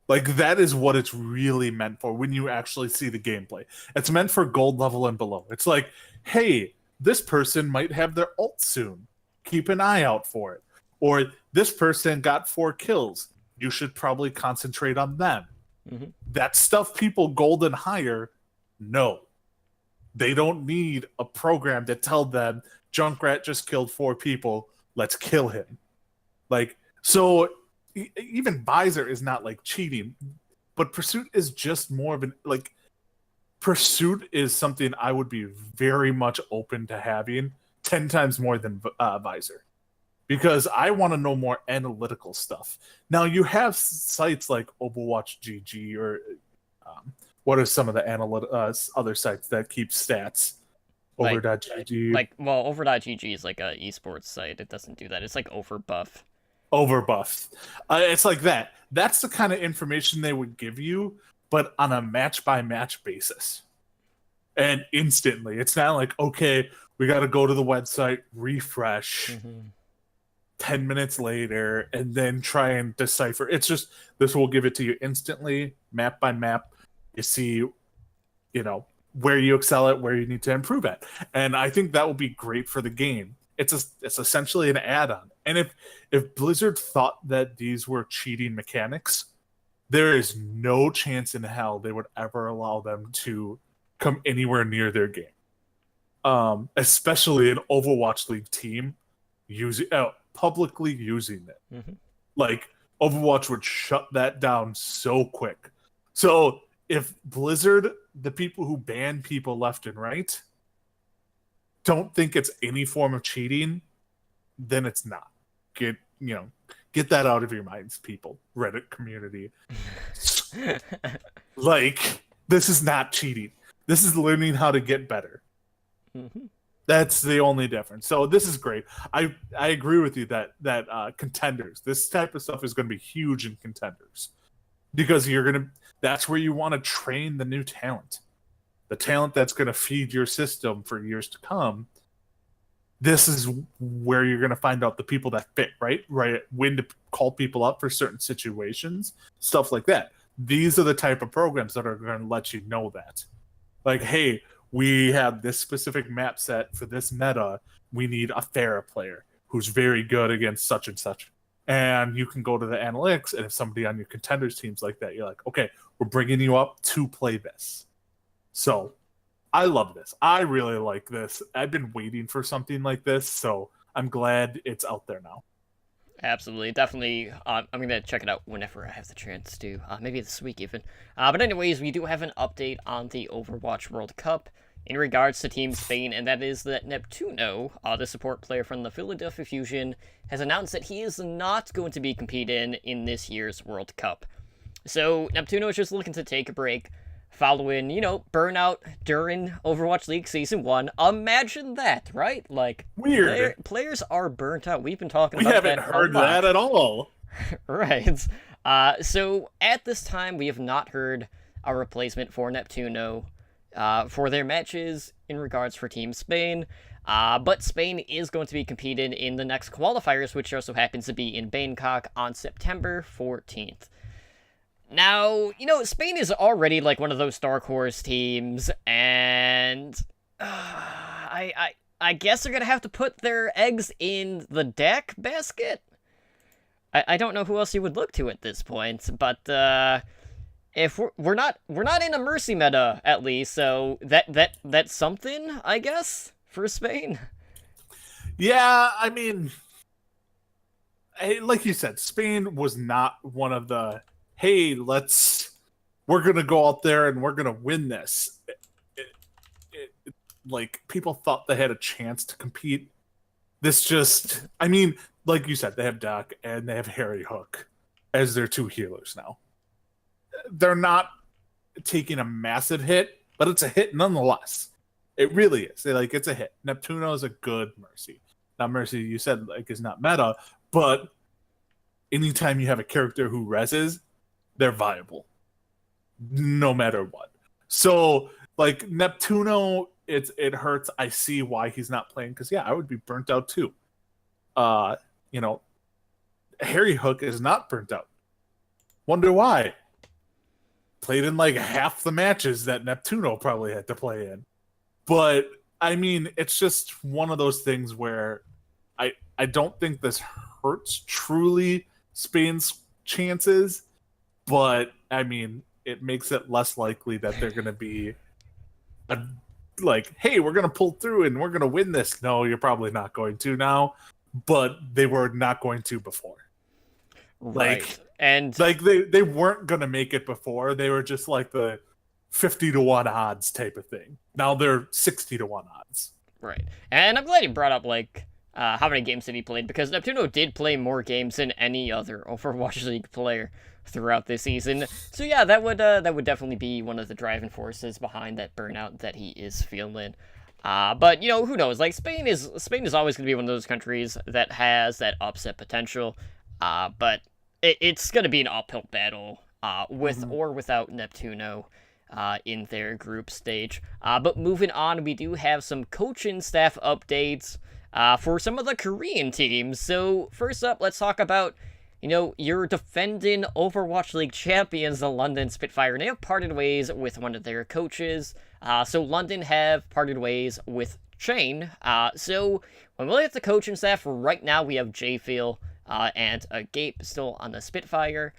Like, that is what it's really meant for when you actually see the gameplay. It's meant for gold level and below. It's like, hey, this person might have their ult soon. Keep an eye out for it. Or this person got 4 kills. You should probably concentrate on them. Mm-hmm. That stuff people gold and higher, no. They don't need a program to tell them Junkrat just killed 4 people. Let's kill him. Like, so even Visor is not like cheating, but Pursuit is just more of an, like, Pursuit is something I would be very much open to having 10 times more than Visor, because I want to know more analytical stuff. Now, you have sites like Overwatch GG or what are some of the other sites that keep stats? Over.gg. Over.gg is like a esports site. It doesn't do that. It's like Overbuff. Overbuff. It's like that. That's the kind of information they would give you, but on a match-by-match basis. And instantly. It's not like, okay, we got to go to the website, refresh, 10 minutes later, and then try and decipher. It's just, this will give it to you instantly, map by map. You see, where you excel at, where you need to improve at. And I think that will be great for the game. It's essentially an add-on. And if Blizzard thought that these were cheating mechanics, there is no chance in hell they would ever allow them to come anywhere near their game. Especially an Overwatch League team publicly using it. Mm-hmm. Like, Overwatch would shut that down so quick. So if Blizzard, the people who ban people left and right, don't think it's any form of cheating, then it's not. Get that out of your minds, people. Reddit community. Like, this is not cheating. This is learning how to get better. Mm-hmm. That's the only difference. So this is great. I agree with you that contenders, this type of stuff is going to be huge in contenders. because that's where you want to train the new talent, the talent that's going to feed your system for years to come. This is where you're going to find out the people that fit, right? When to call people up for certain situations, stuff like that. These are the type of programs that are going to let you know that. Like, hey, we have this specific map set for this meta. We need a Pharah player who's very good against such and such. And you can go to the analytics, and if somebody on your contenders team's like that, you're like, okay, we're bringing you up to play this. So I love this. I really like this. I've been waiting for something like this, so I'm glad it's out there now. Absolutely, definitely. I'm gonna check it out whenever I have the chance to. Maybe this week even. But anyways, we do have an update on the Overwatch World Cup in regards to Team Spain, and that is that Neptuno, the support player from the Philadelphia Fusion, has announced that he is not going to be competing in this year's World Cup. So Neptuno is just looking to take a break following, burnout during Overwatch League Season 1. Imagine that, right? Like, weird. Players are burnt out. We've been talking about that. We haven't heard that at all. Right. So, at this time, we have not heard a replacement for Neptuno for their matches in regards for Team Spain. But Spain is going to be competing in the next qualifiers, which also happens to be in Bangkok on September 14th. Now, Spain is already like one of those dark horse teams, and I guess they're gonna have to put their eggs in the deck basket. I don't know who else you would look to at this point, but if we're not in a Mercy meta at least, so that's something, I guess, for Spain. Yeah, I mean, like you said, Spain was not one of the, hey, we're going to go out there and we're going to win this. Like, people thought they had a chance to compete. Like you said, they have Duck and they have Harry Hook as their two healers now. They're not taking a massive hit, but it's a hit nonetheless. It really is. It's a hit. Neptuno is a good Mercy. Now, Mercy, you said, is not meta, but anytime you have a character who reses, they're viable, no matter what. So, Neptuno, it hurts. I see why he's not playing, because, I would be burnt out too. Harry Hook is not burnt out. Wonder why. Played in, half the matches that Neptuno probably had to play in. But, it's just one of those things where I don't think this hurts truly Spain's chances, but it makes it less likely that they're going to be hey, we're going to pull through and we're going to win this. No, you're probably not going to now, but they were not going to before. Right. And they weren't going to make it before. They were just the 50-1 odds type of thing. Now they're 60-1 odds. Right. And I'm glad you brought up how many games did he play, because Neptuno did play more games than any other Overwatch League player throughout this season. So yeah, that would definitely be one of the driving forces behind that burnout that he is feeling. But who knows? Spain is always going to be one of those countries that has that upset potential. But it's going to be an uphill battle with or without Neptuno in their group stage. But moving on, we do have some coaching staff updates for some of the Korean teams. So first up, let's talk about your defending Overwatch League champions, the London Spitfire, and they have parted ways with one of their coaches. So London have parted ways with Shane. So when we look at the coaching staff, right now we have J-Feel and Gape still on the Spitfire.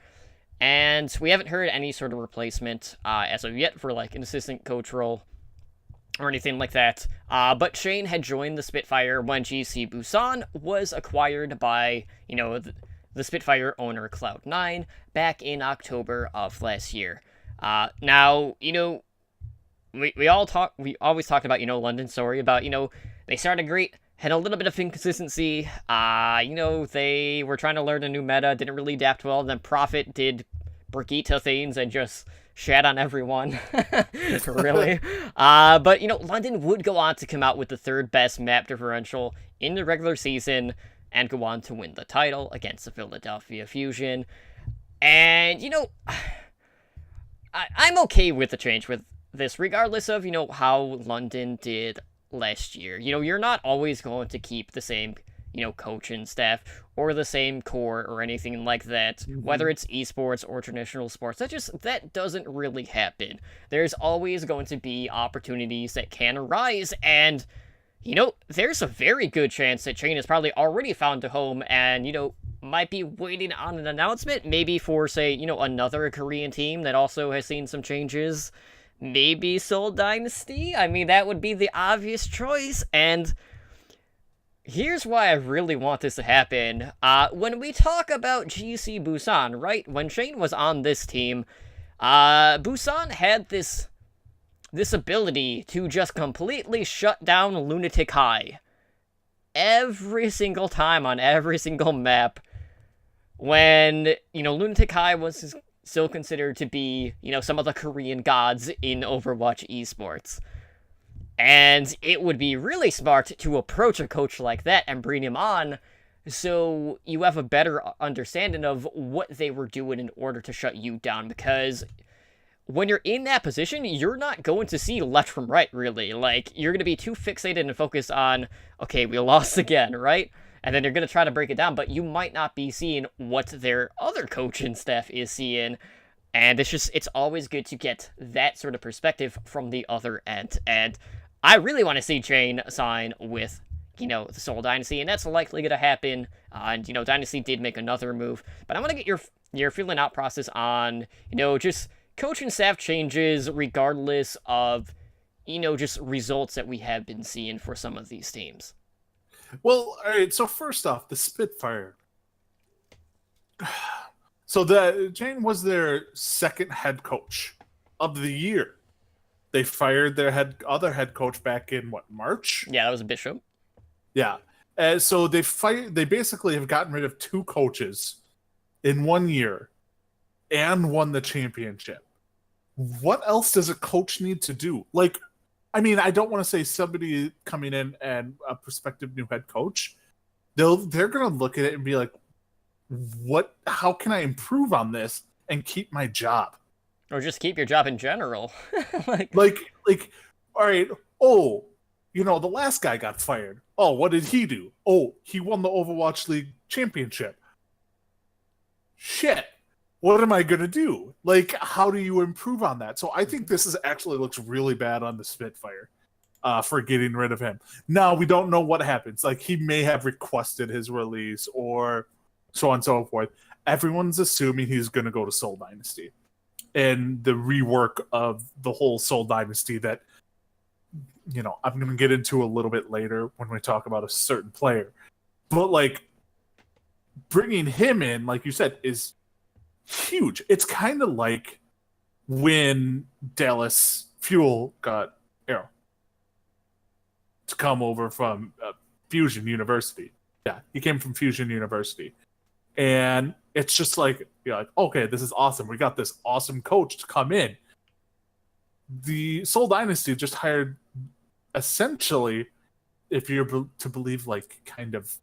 And we haven't heard any sort of replacement as of yet for an assistant coach role or anything like that. But Shane had joined the Spitfire when GC Busan was acquired by, the Spitfire owner Cloud9 back in October of last year. Now, we always talked about, London's story about, they started great, had a little bit of inconsistency. They were trying to learn a new meta, didn't really adapt well. Then Prophet did Brigitte things and just shat on everyone. Really. But, London would go on to come out with the third best map differential in the regular season and go on to win the title against the Philadelphia Fusion. And, I'm okay with the change with this, regardless of, how London did last year. You're not always going to keep the same, coach and staff or the same core or anything like that, whether it's esports or traditional sports. That doesn't really happen. There's always going to be opportunities that can arise, and there's a very good chance that Chain has probably already found a home and, might be waiting on an announcement, maybe for, say, another Korean team that also has seen some changes. Maybe Seoul Dynasty? I mean, that would be the obvious choice, and here's why I really want this to happen. When we talk about GC Busan, right? When Shane was on this team, Busan had this ability to just completely shut down Lunatic High every single time on every single map when, Lunatic High was still considered to be, some of the Korean gods in Overwatch esports. And it would be really smart to approach a coach like that and bring him on so you have a better understanding of what they were doing in order to shut you down, because when you're in that position, you're not going to see left from right, really. Like, you're going to be too fixated and focused on, okay, we lost again, right? And then you're going to try to break it down, but you might not be seeing what their other coach and staff is seeing. And it's always good to get that sort of perspective from the other end. And I really want to see Chain sign with, the Seoul Dynasty, and that's likely going to happen. And, Dynasty did make another move. But I want to get your feeling out process on, just coach and staff changes regardless of, just results that we have been seeing for some of these teams. Well, all right, so first off, the Spitfire. So the Jane was their second head coach of the year. They fired their other head coach back in, March? Yeah, that was Bishop. Yeah. So they basically have gotten rid of two coaches in 1 year and won the championship. What else does a coach need to do? Like, I mean, I don't want to say somebody coming in and a prospective new head coach. They're going to look at it and be like, how can I improve on this and keep my job? Or just keep your job in general. like, all right, the last guy got fired. Oh, what did he do? Oh, he won the Overwatch League championship. Shit. What am I going to do? Like, how do you improve on that? So I think this actually looks really bad on the Spitfire for getting rid of him. Now, we don't know what happens. Like, he may have requested his release or so on and so forth. Everyone's assuming he's going to go to Seoul Dynasty. And the rework of the whole Seoul Dynasty that, I'm going to get into a little bit later when we talk about a certain player. But, like, bringing him in, like you said, is huge. It's kind of like when Dallas Fuel got Arrow to come over from Fusion University. Yeah, he came from Fusion University. And it's just like, okay, this is awesome. We got this awesome coach to come in. The Seoul Dynasty just hired, essentially, if you're to believe, like, kind of,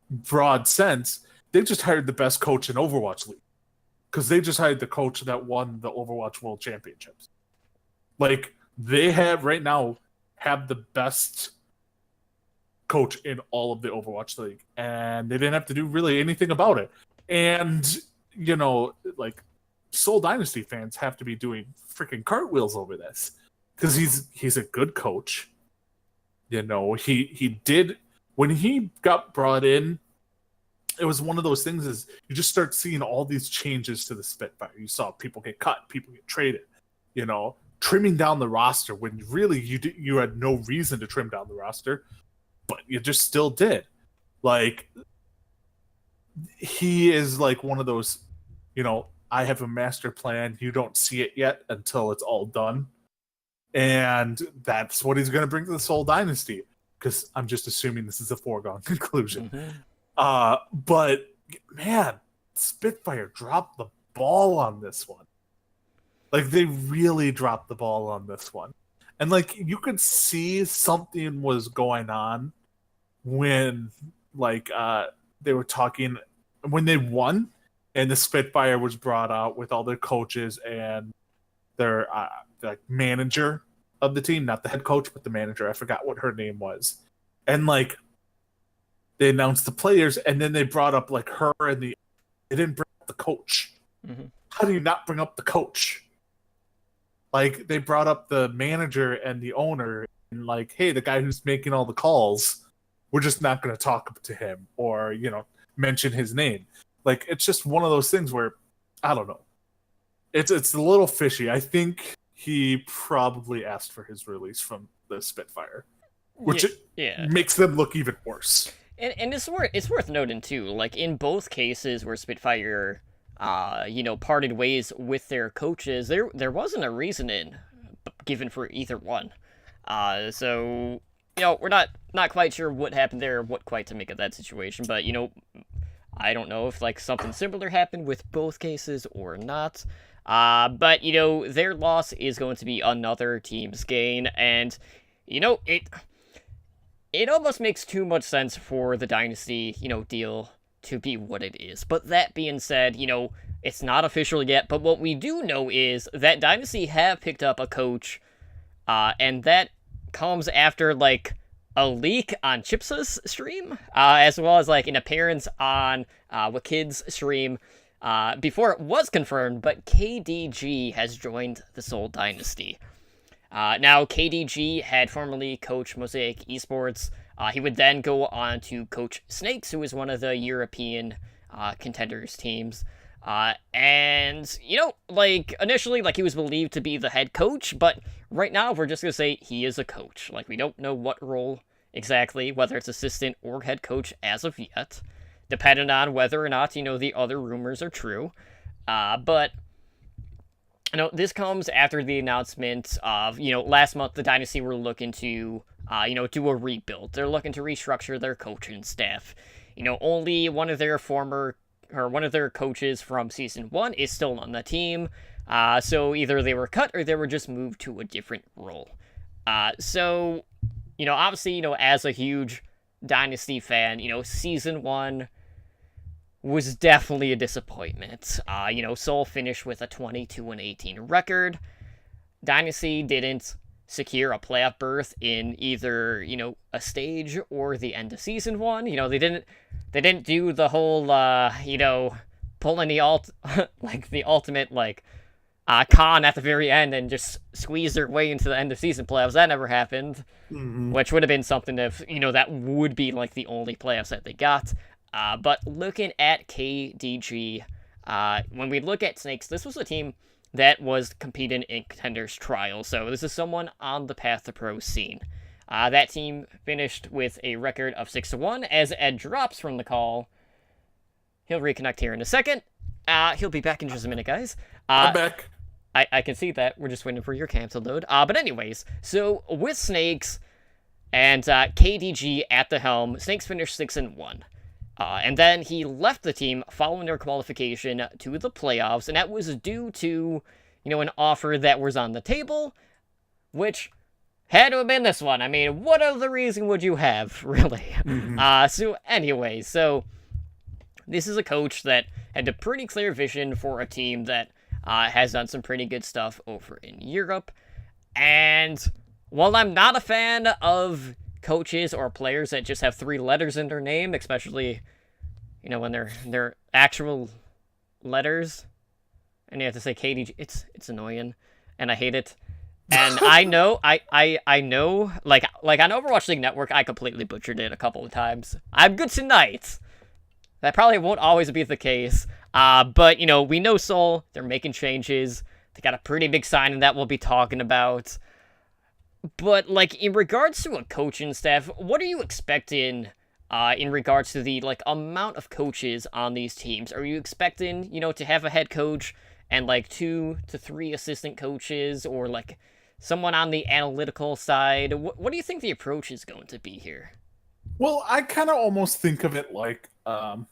broad sense, they just hired the best coach in Overwatch League. Because they just hired the coach that won the Overwatch World Championships. Like, they have the best coach in all of the Overwatch League. And they didn't have to do really anything about it. And, like, Seoul Dynasty fans have to be doing freaking cartwheels over this. Because he's a good coach. He did, when he got brought in, it was one of those things is you just start seeing all these changes to the Spitfire. You saw people get cut, people get traded, trimming down the roster when really you had no reason to trim down the roster, but you just still did. Like, he is like one of those, I have a master plan. You don't see it yet until it's all done. And that's what he's going to bring to the Seoul Dynasty. Because I'm just assuming this is a foregone conclusion. But man, Spitfire dropped the ball on this one. Like, they really dropped the ball on this one. And, like, you could see something was going on when, like, they were talking when they won and the Spitfire was brought out with all their coaches and their like manager of the team, not the head coach, but the manager. I forgot what her name was. And like they announced the players, and then they brought up like her and they didn't bring up the coach. Mm-hmm. How do you not bring up the coach? Like they brought up the manager and the owner, and like, hey, the guy who's making all the calls, we're just not going to talk to him or mention his name. Like it's just one of those things where I don't know. It's a little fishy. I think he probably asked for his release from the Spitfire, which makes them look even worse. And it's worth noting too, like in both cases where Spitfire, parted ways with their coaches, there wasn't a reasoning given for either one. So we're not quite sure what happened there, what quite to make of that situation, but I don't know if like something similar happened with both cases or not. But their loss is going to be another team's gain, and it almost makes too much sense for the Dynasty, deal to be what it is. But that being said, it's not official yet, but what we do know is that Dynasty have picked up a coach, and that comes after, like, a leak on Chipsa's stream, as well as, like, an appearance on Wakid's stream, before it was confirmed, but KDG has joined the Seoul Dynasty. Now, KDG had formerly coached Mosaic Esports. He would then go on to coach Snakes, who is one of the European contenders teams. And, initially, he was believed to be the head coach, but right now we're just going to say he is a coach. Like, we don't know what role exactly, whether it's assistant or head coach as of yet, depending on whether or not, the other rumors are true. But this comes after the announcement of, last month the Dynasty were looking to, do a rebuild. They're looking to restructure their coaching staff. Only one of their coaches from Season 1 is still on the team. So either they were cut or they were just moved to a different role. So, obviously, as a huge Dynasty fan, Season 1 was definitely a disappointment. Seoul finished with a 22-18 record. Dynasty didn't secure a playoff berth in either, a stage or the end of Season 1. They didn't do the whole, pulling the ultimate, con at the very end and just squeeze their way into the end of season playoffs. That never happened, which would have been something if, that would be, the only playoffs that they got. But looking at KDG, when we look at Snakes, this was a team that was competing in Contenders Trial. So this is someone on the path to pro scene. That team finished with a record of 6-1 as Ed drops from the call. He'll reconnect here in a second. He'll be back in just a minute, guys. I'm back. I can see that. We're just waiting for your cancel load. But anyways, so with Snakes and KDG at the helm, Snakes finished 6-1. And then he left the team following their qualification to the playoffs, and that was due to, an offer that was on the table, which had to have been this one. I mean, what other reason would you have, really? So anyway, this is a coach that had a pretty clear vision for a team that has done some pretty good stuff over in Europe. And while I'm not a fan of coaches or players that just have 3 letters in their name, especially, when they're actual letters, and you have to say KDG, it's annoying, and I hate it. And I know, I know, like on Overwatch League Network, I completely butchered it a couple of times. I'm good tonight. That probably won't always be the case. But, we know Seoul, they're making changes. They got a pretty big signing that we'll be talking about. But, in regards to a coaching staff, what are you expecting in regards to the, amount of coaches on these teams? Are you expecting, to have a head coach and, 2 to 3 assistant coaches, or, someone on the analytical side? What do you think the approach is going to be here? Well, I kind of almost think of it like, I'll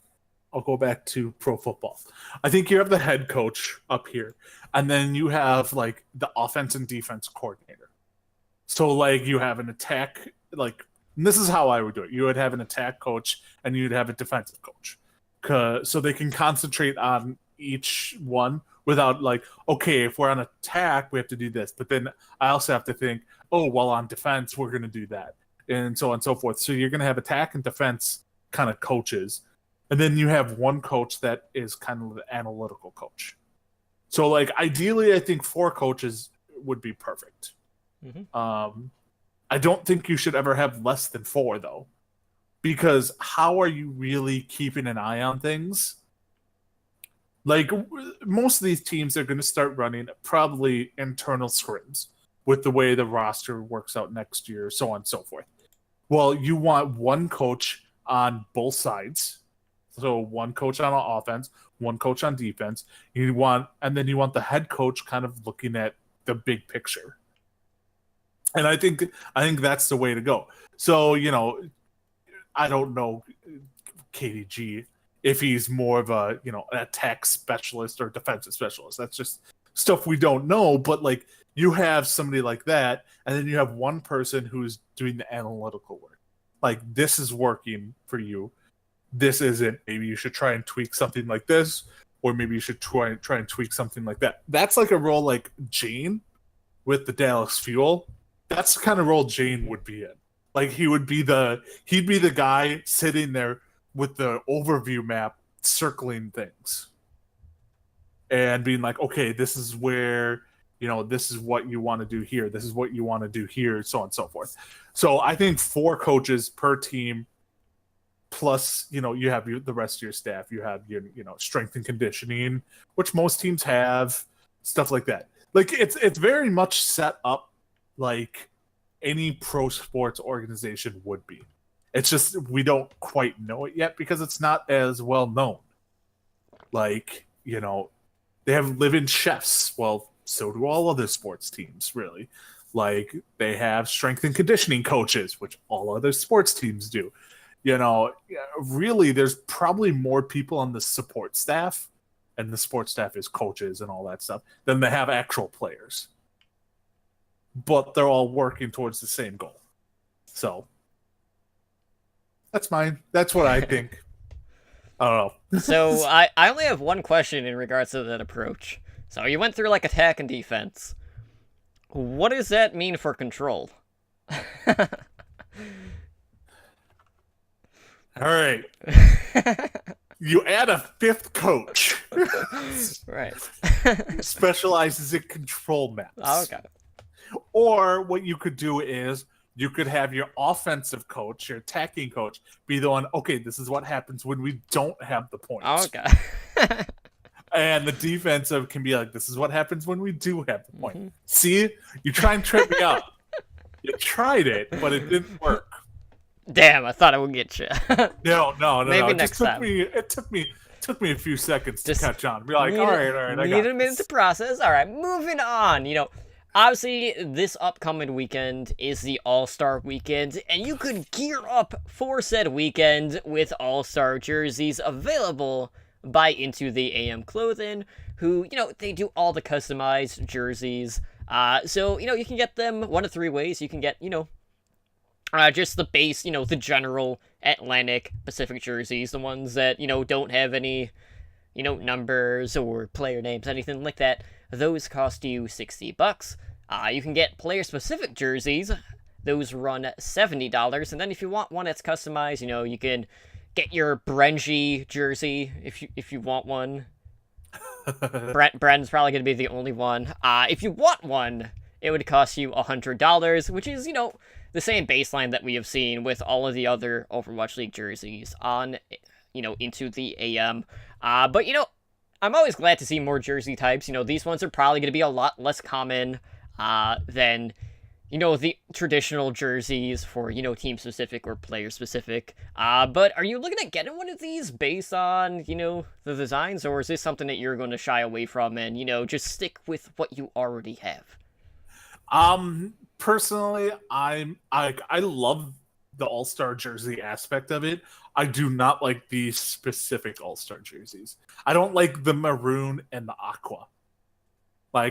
go back to pro football. I think you have the head coach up here, and then you have, the offense and defense coordinator. So, you have an attack, and this is how I would do it. You would have an attack coach, and you'd have a defensive coach. so they can concentrate on each one without like, okay, if we're on attack, we have to do this. But then I also have to think, oh, well, on defense, we're going to do that. And so on and so forth. So you're going to have attack and defense kind of coaches. And then you have one coach that is kind of the analytical coach. So like ideally, I think 4 coaches would be perfect. I don't think you should ever have less than 4 though. Because how are you really keeping an eye on things? Like, most of these teams are going to start running probably internal scrims with the way the roster works out next year, so on and so forth. Well, you want one coach on both sides. So one coach on offense, one coach on defense. And then you want the head coach kind of looking at the big picture. And I think that's the way to go. So, I don't know KDG if he's more of a, an attack specialist or defensive specialist. That's just stuff we don't know. But like, you have somebody like that, and then you have one person who's doing the analytical work. Like, this is working for you. This isn't. Maybe you should try and tweak something like this, or maybe you should try and tweak something like that. That's like a role like Jane with the Dallas Fuel. That's the kind of role Jane would be in. Like, he'd be the guy sitting there with the overview map circling things and being like, okay, this is where, this is what you want to do here. This is what you want to do here, so on and so forth. So I think 4 coaches per team, plus, you have the rest of your staff. You have your, strength and conditioning, which most teams have, stuff like that. Like, it's very much set up like any pro sports organization would be. It's just we don't quite know it yet because it's not as well known. Like, they have live-in chefs. Well, so do all other sports teams, really. Like, they have strength and conditioning coaches, which all other sports teams do. Really, there's probably more people on the support staff, and the support staff is coaches and all that stuff, than they have actual players. But they're all working towards the same goal. So that's mine. That's what I think. I don't know. So I only have one question in regards to that approach. So you went through like attack and defense. What does that mean for control? All right. You add a 5th coach. Right. Specializes in control maps. Oh, okay. Or what you could do is you could have your offensive coach, your attacking coach, be the one, okay, this is what happens when we don't have the points. Oh, okay. And the defensive can be like, this is what happens when we do have the point. Mm-hmm. See? You try and trip me up. You tried it, but it didn't work. Damn, I thought I would get you. No. Maybe It next just time. It took me a few seconds to Just catch on. Be like, all right, I got Need a minute to process. All right, moving on. Obviously, this upcoming weekend is the All-Star Weekend, and you could gear up for said weekend with All-Star jerseys available by Into the AM Clothing, who, they do all the customized jerseys. So, you can get them one of 3 ways. You can get, just the base, the general Atlantic Pacific jerseys, the ones that, don't have any, numbers or player names, anything like that. Those cost you $60. You can get player-specific jerseys. Those run $70. And then if you want one that's customized, you can get your Brenji jersey if you want one. Brandon's probably going to be the only one. If you want one, it would cost you $100, which is, the same baseline that we have seen with all of the other Overwatch League jerseys on, Into the AM. But, I'm always glad to see more jersey types. These ones are probably going to be a lot less common than, the traditional jerseys for, team-specific or player-specific. But are you looking at getting one of these based on, the designs, or is this something that you're going to shy away from and, just stick with what you already have? Personally, I love the All-Star jersey aspect of it. I do not like the specific All-Star jerseys. I don't like the maroon and the aqua. I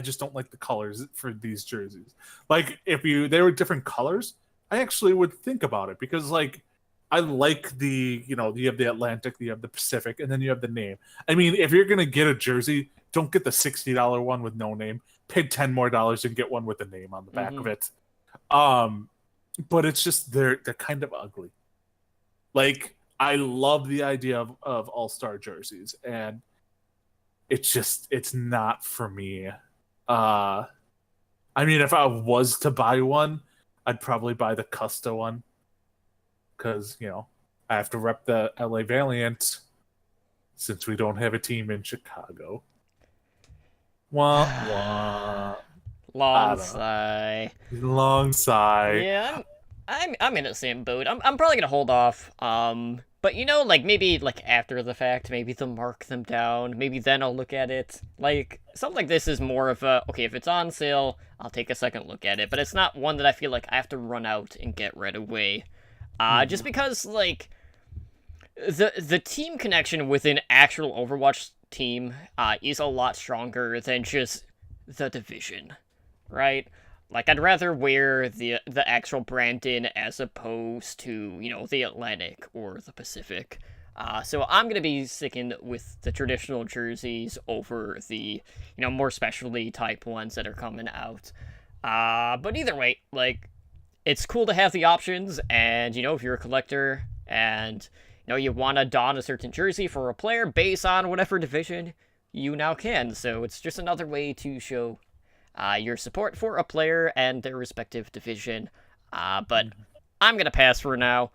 just don't like the colors for these jerseys. Like, if they were different colors, I actually would think about it because, like, I like you have the Atlantic, you have the Pacific, and then you have the name. I mean, if you're gonna get a jersey, don't get the $60 one with no name. Pay $10 more and get one with a name on the back of it. But it's just they're kind of ugly. Like, I love the idea of all-star jerseys, and it's not for me. I mean, if I was to buy one, I'd probably buy the Custa one. Because, I have to rep the LA Valiant since we don't have a team in Chicago. Wah, wah. Long sigh. Long sigh. Yeah, I'm in the same boat. I'm probably gonna hold off. But maybe after the fact, maybe they'll mark them down. Maybe then I'll look at it. Like something like this is more of a okay. If it's on sale, I'll take a second look at it. But it's not one that I feel like I have to run out and get right away. Just because the team connection with an actual Overwatch team is a lot stronger than just the division, right? Like, I'd rather wear the actual Brandon as opposed to, the Atlantic or the Pacific. So I'm going to be sticking with the traditional jerseys over the, more specialty type ones that are coming out. But either way, it's cool to have the options, and, if you're a collector and, you want to don a certain jersey for a player based on whatever division, you now can. So it's just another way to show your support for a player and their respective division. But I'm going to pass for now.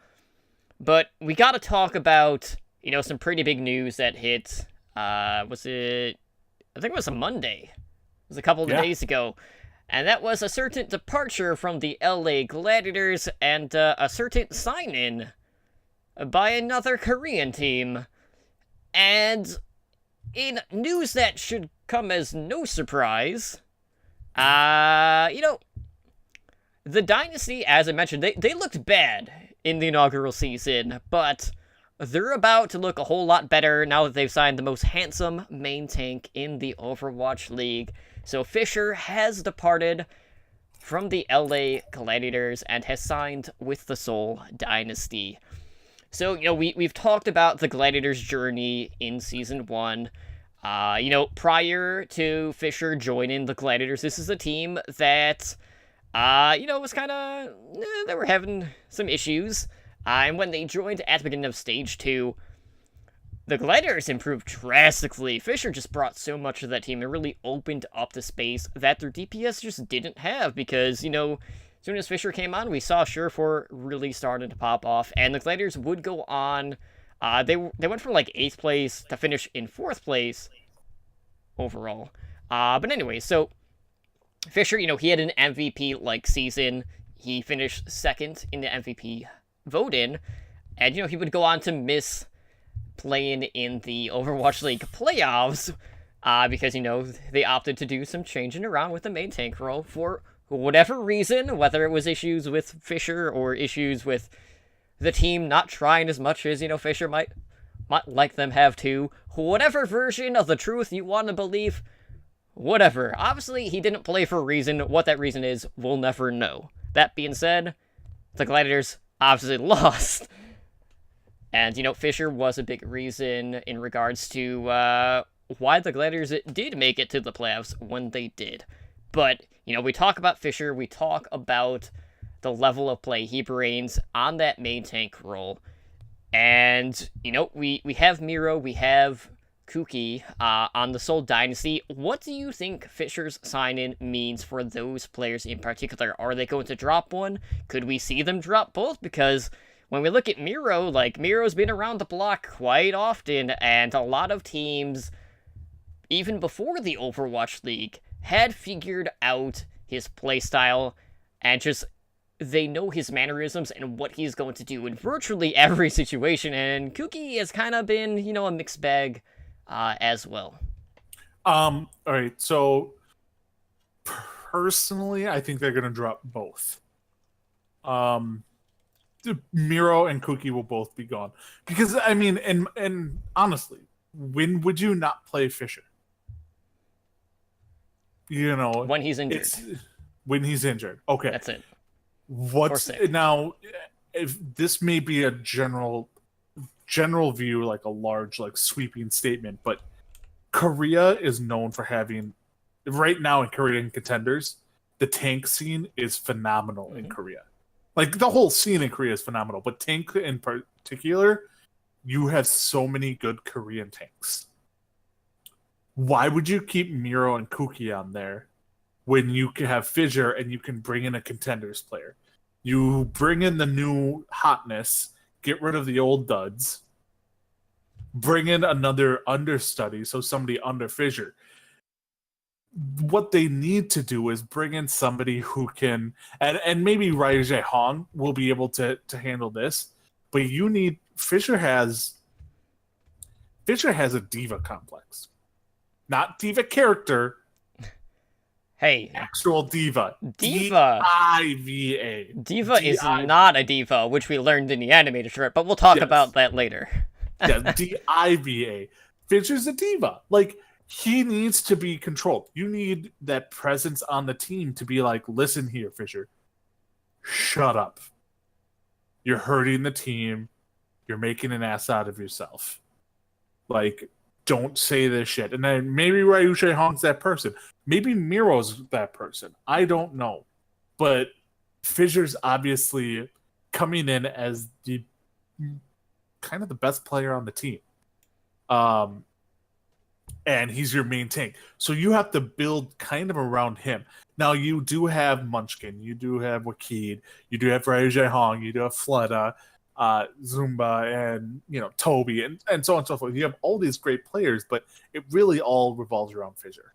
But we got to talk about, some pretty big news that hit, I think it was a Monday. It was a couple of days ago. And that was a certain departure from the LA Gladiators and a certain sign-in by another Korean team. And in news that should come as no surprise, the Dynasty, as I mentioned, they looked bad in the inaugural season, but they're about to look a whole lot better now that they've signed the most handsome main tank in the Overwatch League. So Fisher has departed from the LA Gladiators and has signed with the Seoul Dynasty. So, we've talked about the Gladiators' journey in Season 1. Prior to Fisher joining the Gladiators, this is a team that, was kind of, they were having some issues. And when they joined at the beginning of Stage 2, the Gladiators improved drastically. Fisher just brought so much to that team and really opened up the space that their DPS just didn't have because, as soon as Fisher came on, we saw Surefour really starting to pop off, and the Gladiators would go on. They went from 8th place to finish in 4th place overall. But anyway, so Fisher, he had an MVP-like season. He finished 2nd in the MVP vote-in, and, he would go on to miss playing in the Overwatch League playoffs because, they opted to do some changing around with the main tank role for whatever reason, whether it was issues with Fisher or issues with the team not trying as much as, Fisher might like them have to. Whatever version of the truth you want to believe, whatever. Obviously, he didn't play for a reason. What that reason is, we'll never know. That being said, the Gladiators obviously lost. And, Fisher was a big reason in regards to why the Gladiators did make it to the playoffs when they did. But, we talk about Fisher, we talk about the level of play he brings on that main tank role. And, we have Miro, we have Kuki on the Seoul Dynasty. What do you think Fisher's sign-in means for those players in particular? Are they going to drop one? Could we see them drop both? Because when we look at Miro, Miro's been around the block quite often, and a lot of teams, even before the Overwatch League, had figured out his playstyle, and just, they know his mannerisms and what he's going to do in virtually every situation, and Kuki has kind of been, a mixed bag as well. All right, so personally, I think they're going to drop both. Miro and Kuki will both be gone. Because, I mean, and honestly, when would you not play Fisher? When he's injured. When he's injured. Okay. That's it. What's now? if this may be a general view, like a large, like sweeping statement, but Korea is known for having, right now in Korean contenders, the tank scene is phenomenal in Korea. Like the whole scene in Korea is phenomenal, but tank in particular, you have so many good Korean tanks. Why would you keep Miro and Kuki on there when you can have Fissure and you can bring in a contenders player? You bring in the new hotness, get rid of the old duds, bring in another understudy, so somebody under Fissure. What they need to do is bring in somebody who can, and maybe Ryu Jae Hong will be able to handle this, but you need, Fissure has a diva complex. Not diva character. Hey. Actual diva. Diva. D-I-V-A. Diva is not a diva, which we learned in the animated strip, but we'll talk about that later. Yeah, D-I-V-A. Fissure's a diva. Like, he needs to be controlled. You need that presence on the team to be like, listen here, Fissure. Shut up. You're hurting the team. You're making an ass out of yourself. Like, don't say this shit. And then maybe Ryu Jae Hong's that person. Maybe Miro's that person. I don't know. But Fissure's obviously coming in as the kind of the best player on the team. And he's your main tank. So you have to build kind of around him. Now, you do have Munchkin. You do have Wakid. You do have Ryu Jae Hong. You do have Fleta, Zumba, and Toby, and so on and so forth. You have all these great players, but it really all revolves around Fissure.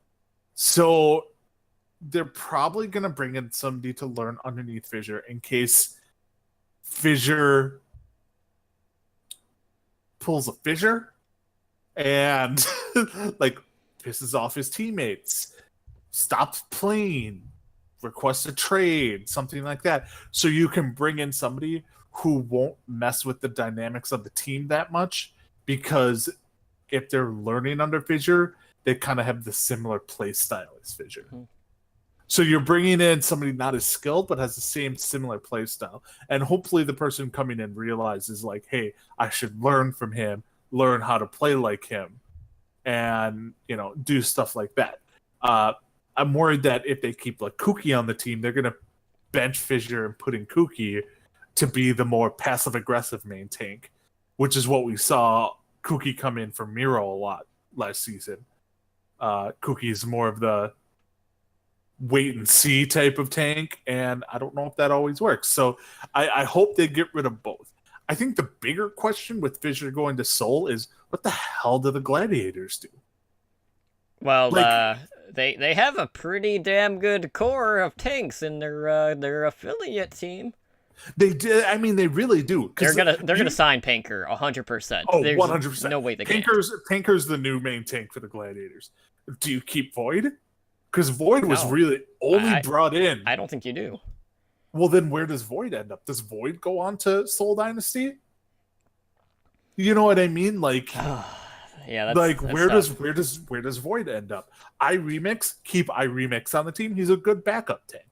So they're probably going to bring in somebody to learn underneath Fissure in case Fissure pulls a fissure and like pisses off his teammates, stops playing, requests a trade, something like that. So you can bring in somebody who won't mess with the dynamics of the team that much, because if they're learning under Fissure, they kind of have the similar play style as Fissure. Mm-hmm. So you're bringing in somebody not as skilled, but has the same similar play style. And hopefully the person coming in realizes, like, hey, I should learn from him, learn how to play like him, and, do stuff like that. I'm worried that if they keep, like, Kuki on the team, they're going to bench Fissure and put in Kuki to be the more passive-aggressive main tank, which is what we saw Kuki come in for Miro a lot last season. Kuki is more of the wait and see type of tank, and I don't know if that always works. So I hope they get rid of both. I think the bigger question with Fissure going to Seoul is, what the hell do the Gladiators do? Well, they have a pretty damn good core of tanks in their affiliate team. They did. I mean, they really do. They're gonna sign Panker 100%. Oh, 100%. No way they Panker's the new main tank for the Gladiators. Do you keep Void? Because Void was really only brought in. I don't think you do. Well, then where does Void end up? Does Void go on to Seoul Dynasty? You know what I mean? Like, yeah. That's where does Void end up? iRemix, keep iRemix on the team. He's a good backup tank.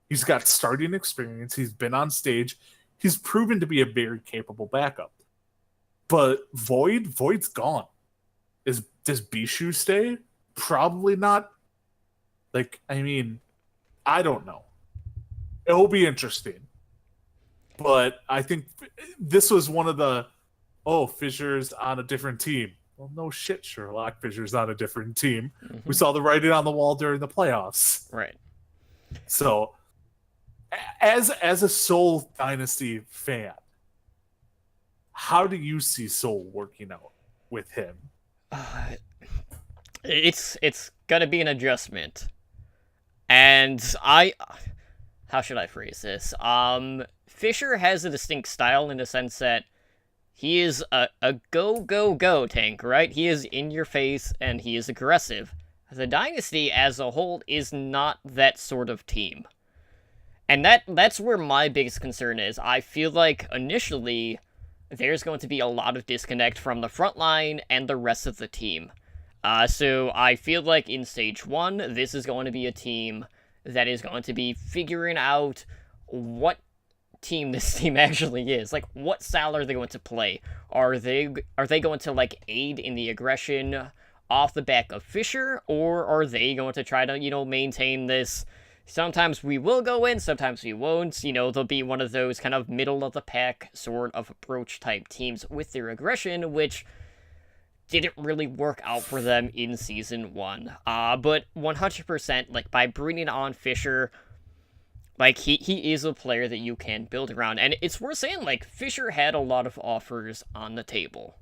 He's got starting experience. He's been on stage. He's proven to be a very capable backup. But Void's gone. Does Bishu stay? Probably not. Like, I mean, I don't know. It'll be interesting. But I think this was one of the, Fissure's on a different team. Well, no shit, Sherlock. Fissure's on a different team. Mm-hmm. We saw the writing on the wall during the playoffs. Right. So, as a Seoul Dynasty fan, how do you see Seoul working out with him? It's gonna be an adjustment. And how should I phrase this? Fissure has a distinct style in the sense that he is a go tank, right? He is in your face and he is aggressive. The Dynasty as a whole is not that sort of team. And that's where my biggest concern is. I feel like initially there's going to be a lot of disconnect from the front line and the rest of the team. So I feel like in Stage 1, this is going to be a team that is going to be figuring out what team this team actually is. Like, what style are they going to play? Are they going to, like, aid in the aggression off the back of Fisher, or are they going to try to, maintain this? Sometimes we will go in, sometimes we won't. They'll be one of those kind of middle-of-the-pack sort of approach type teams with their aggression, which didn't really work out for them in Season 1. But 100%, like, by bringing on Fisher, like, he is a player that you can build around. And it's worth saying, like, Fisher had a lot of offers on the table.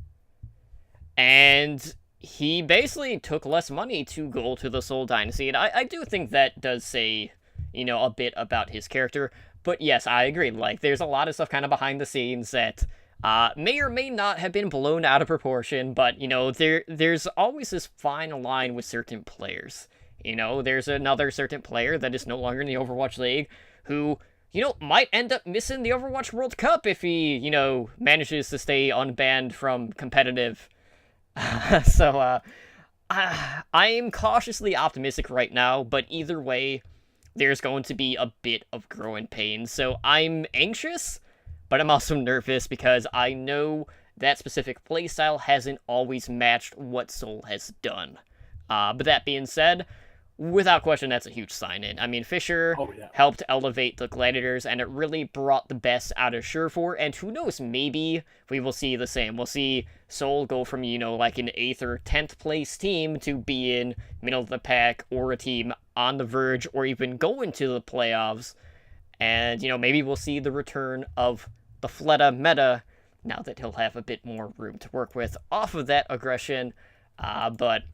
And he basically took less money to go to the Seoul Dynasty, and I do think that does say, a bit about his character. But yes, I agree, like, there's a lot of stuff kind of behind the scenes that may or may not have been blown out of proportion, but, there's always this fine line with certain players. There's another certain player that is no longer in the Overwatch League who, might end up missing the Overwatch World Cup if he, manages to stay unbanned from competitive. So, I'm cautiously optimistic right now, but either way, there's going to be a bit of growing pains. So I'm anxious, but I'm also nervous because I know that specific playstyle hasn't always matched what Seoul has done. But that being said, without question, that's a huge sign-in. I mean, Fisher helped elevate the Gladiators, and it really brought the best out of Surefour, and who knows, maybe we will see the same. We'll see Seoul go from, like an 8th or 10th place team to being middle of the pack, or a team on the verge, or even go into the playoffs. And, maybe we'll see the return of the Fleta meta, now that he'll have a bit more room to work with off of that aggression. But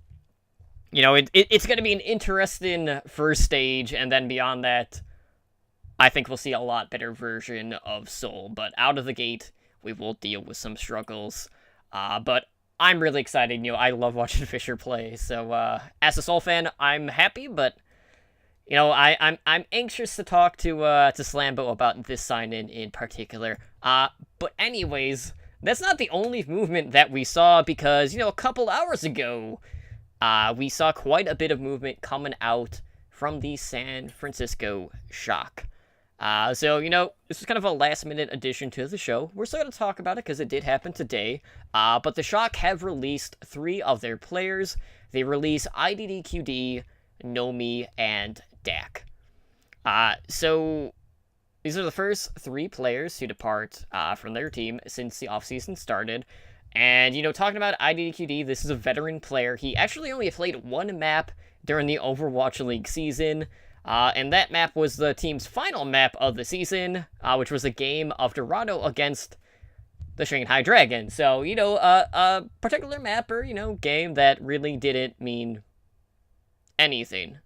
it's going to be an interesting first stage, and then beyond that, I think we'll see a lot better version of Seoul. But out of the gate, we will deal with some struggles. But I'm really excited. I love watching Fisher play. So as a Seoul fan, I'm happy, but I'm anxious to talk to Slambo about this sign-in in particular. But anyways, that's not the only movement that we saw, because a couple hours ago, we saw quite a bit of movement coming out from the San Francisco Shock. So, this was kind of a last-minute addition to the show. We're still going to talk about it because it did happen today. But the Shock have released 3 of their players. They release IDDQD, Nomi, and Dak. So these are the first 3 players to depart from their team since the offseason started. And, talking about IDDQD, this is a veteran player. He actually only played 1 map during the Overwatch League season, and that map was the team's final map of the season, which was a game of Dorado against the Shanghai Dragon. So, a particular map or, game that really didn't mean anything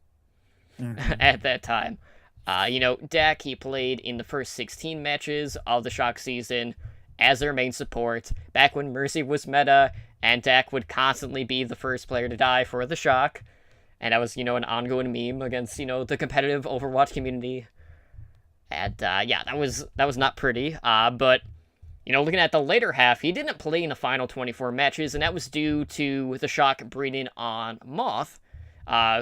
at that time. Dak, he played in the first 16 matches of the Shock season as their main support, back when Mercy was meta, and Dak would constantly be the first player to die for the Shock. And that was, an ongoing meme against, the competitive Overwatch community. And, that was not pretty. But, looking at the later half, he didn't play in the final 24 matches, and that was due to the Shock bringing on Moth,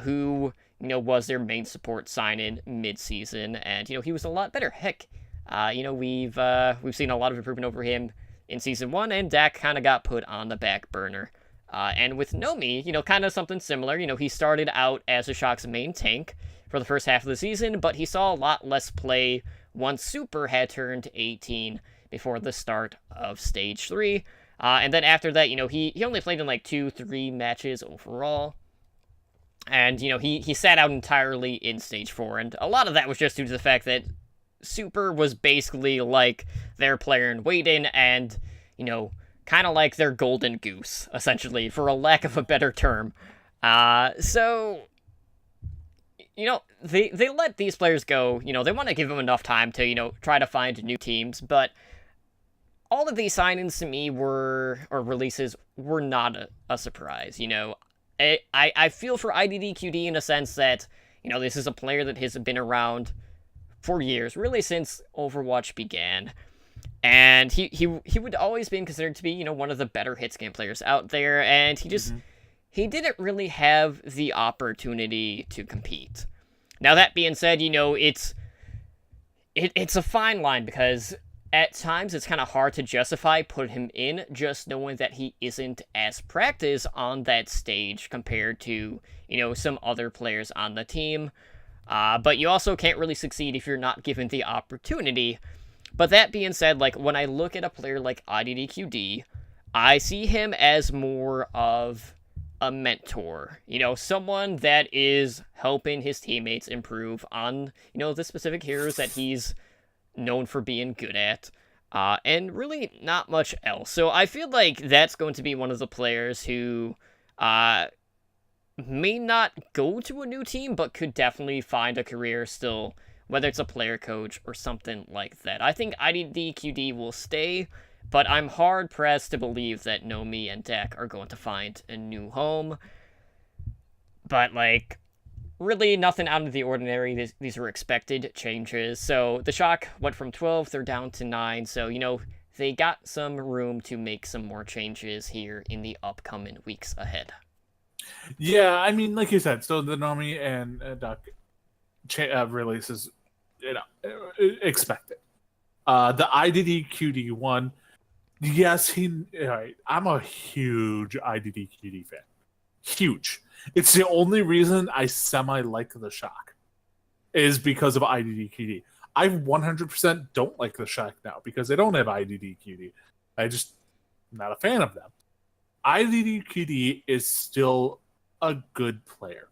who, was their main support sign-in mid-season, and, he was a lot better. Heck, we've seen a lot of improvement over him in Season 1, and Dak kind of got put on the back burner. And with Nomi, kind of something similar. He started out as the Shock's main tank for the first half of the season, but he saw a lot less play once Super had turned 18 before the start of Stage 3. And then after that, he only played in like 2-3 matches overall. And, he sat out entirely in Stage 4, and a lot of that was just due to the fact that Super was basically like their player in waiting, and, kind of like their golden goose, essentially, for a lack of a better term. So, they let these players go. They want to give them enough time to, try to find new teams, but all of these sign-ins to me releases were not a surprise, I feel for IDDQD in a sense that, this is a player that has been around for years, really since Overwatch began. And he would always been considered to be, one of the better hits game players out there, and he just, he didn't really have the opportunity to compete. Now, that being said, it's a fine line because at times it's kind of hard to justify put him in just knowing that he isn't as practiced on that stage compared to, some other players on the team. But you also can't really succeed if you're not given the opportunity. But that being said, like, when I look at a player like IDDQD, I see him as more of a mentor, someone that is helping his teammates improve on, the specific heroes that he's known for being good at, and really not much else. So I feel like that's going to be one of the players who may not go to a new team, but could definitely find a career still, whether it's a player coach or something like that. I think IDDQD will stay, but I'm hard-pressed to believe that Nomi and Dak are going to find a new home. But, like, really nothing out of the ordinary. These were expected changes. So the Shock went from 12, they're down to 9. So, they got some room to make some more changes here in the upcoming weeks ahead. Yeah, I mean, like you said, so the Nomi and Dak releases, expected. The IDDQD one, yes, I'm a huge IDDQD fan. Huge. It's the only reason I semi-like the Shock is because of IDDQD. I 100% don't like the Shock now because they don't have IDDQD. I'm not a fan of them. IDDQD is still a good player.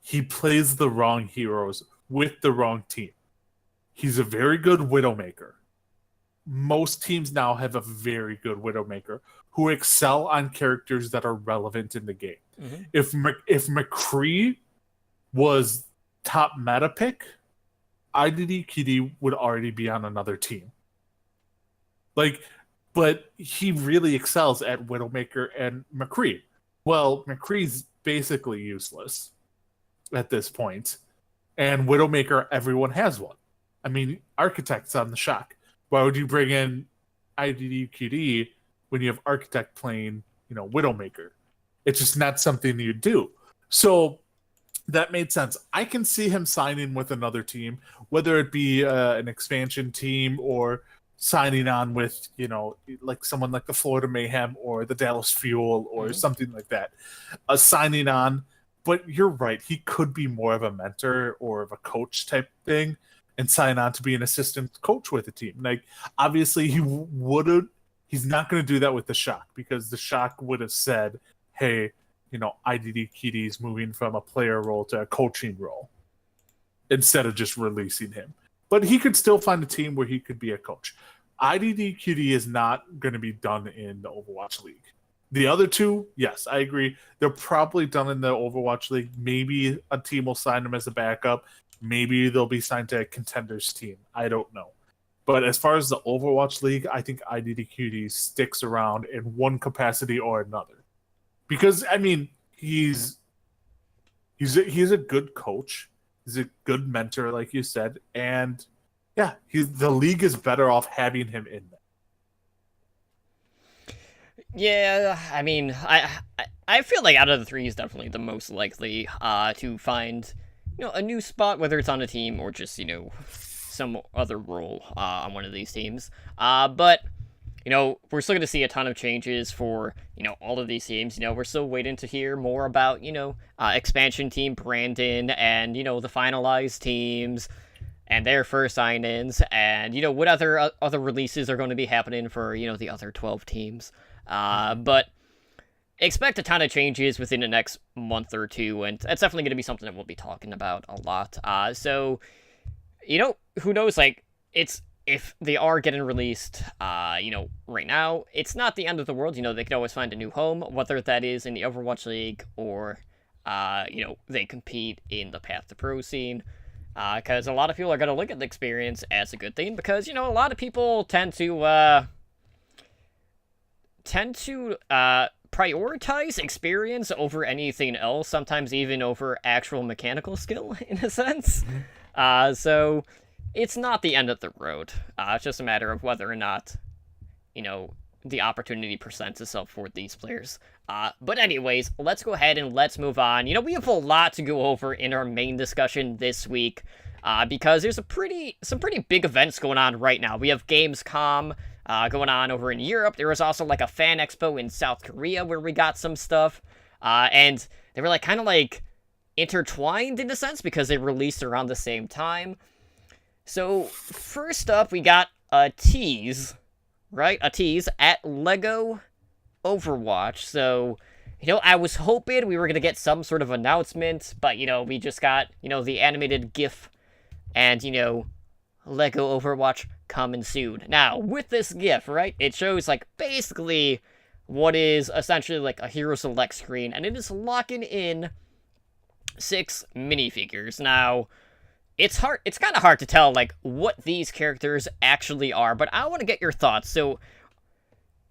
He plays the wrong heroes with the wrong team. He's a very good Widowmaker. Most teams now have a very good Widowmaker who excel on characters that are relevant in the game. Mm-hmm. If McCree was top meta pick, IDDQD would already be on another team. But he really excels at Widowmaker and McCree. Well, McCree's basically useless at this point. And Widowmaker, everyone has one. I mean, Architect's on the Shock. Why would you bring in IDDQD when you have Architect playing, Widowmaker? It's just not something you do. So that made sense. I can see him signing with another team, whether it be an expansion team or signing on with, like someone like the Florida Mayhem or the Dallas Fuel or something like that. Signing on. But you're right. He could be more of a mentor or of a coach type thing and sign on to be an assistant coach with the team. Like, obviously, he's not going to do that with the Shock because the Shock would have said, hey, IDDQD is moving from a player role to a coaching role instead of just releasing him. But he could still find a team where he could be a coach. IDDQD is not going to be done in the Overwatch League. The other two, yes, I agree. They're probably done in the Overwatch League. Maybe a team will sign them as a backup. Maybe they'll be signed to a contenders team. I don't know. But as far as the Overwatch League, I think IDDQD sticks around in one capacity or another. Because, I mean, he's a good coach. He's a good mentor, like you said. And, yeah, the league is better off having him in there. Yeah, I mean, I feel like out of the three, he's definitely the most likely to find, a new spot, whether it's on a team or just, some other role on one of these teams. But, we're still going to see a ton of changes for, all of these teams. We're still waiting to hear more about, expansion team Brandon and, the finalized teams and their first sign-ins and, what other releases are going to be happening for, the other 12 teams. But expect a ton of changes within the next month or two, and that's definitely going to be something that we'll be talking about a lot. So, who knows, like, if they are getting released, right now, it's not the end of the world. They can always find a new home, whether that is in the Overwatch League or, they compete in the Path to Pro scene. Because a lot of people are going to look at the experience as a good thing, because, a lot of people tend to prioritize experience over anything else, sometimes even over actual mechanical skill, in a sense. So it's not the end of the road. It's just a matter of whether or not, the opportunity presents itself for these players. But anyways, let's go ahead and let's move on. We have a lot to go over in our main discussion this week. because there's some pretty big events going on right now. We have Gamescom going on over in Europe. There was also like a fan expo in South Korea where we got some stuff, and they were like kind of like intertwined in a sense because they released around the same time. So first up, we got a tease, right? A tease at LEGO Overwatch. So, I was hoping we were going to get some sort of announcement, but, we just got, the animated GIF and, LEGO Overwatch coming soon. Now, with this GIF, right, it shows, like, basically what is essentially, like, a Hero Select screen, and it is locking in 6 minifigures. Now, it's kind of hard to tell, like, what these characters actually are, but I want to get your thoughts. So,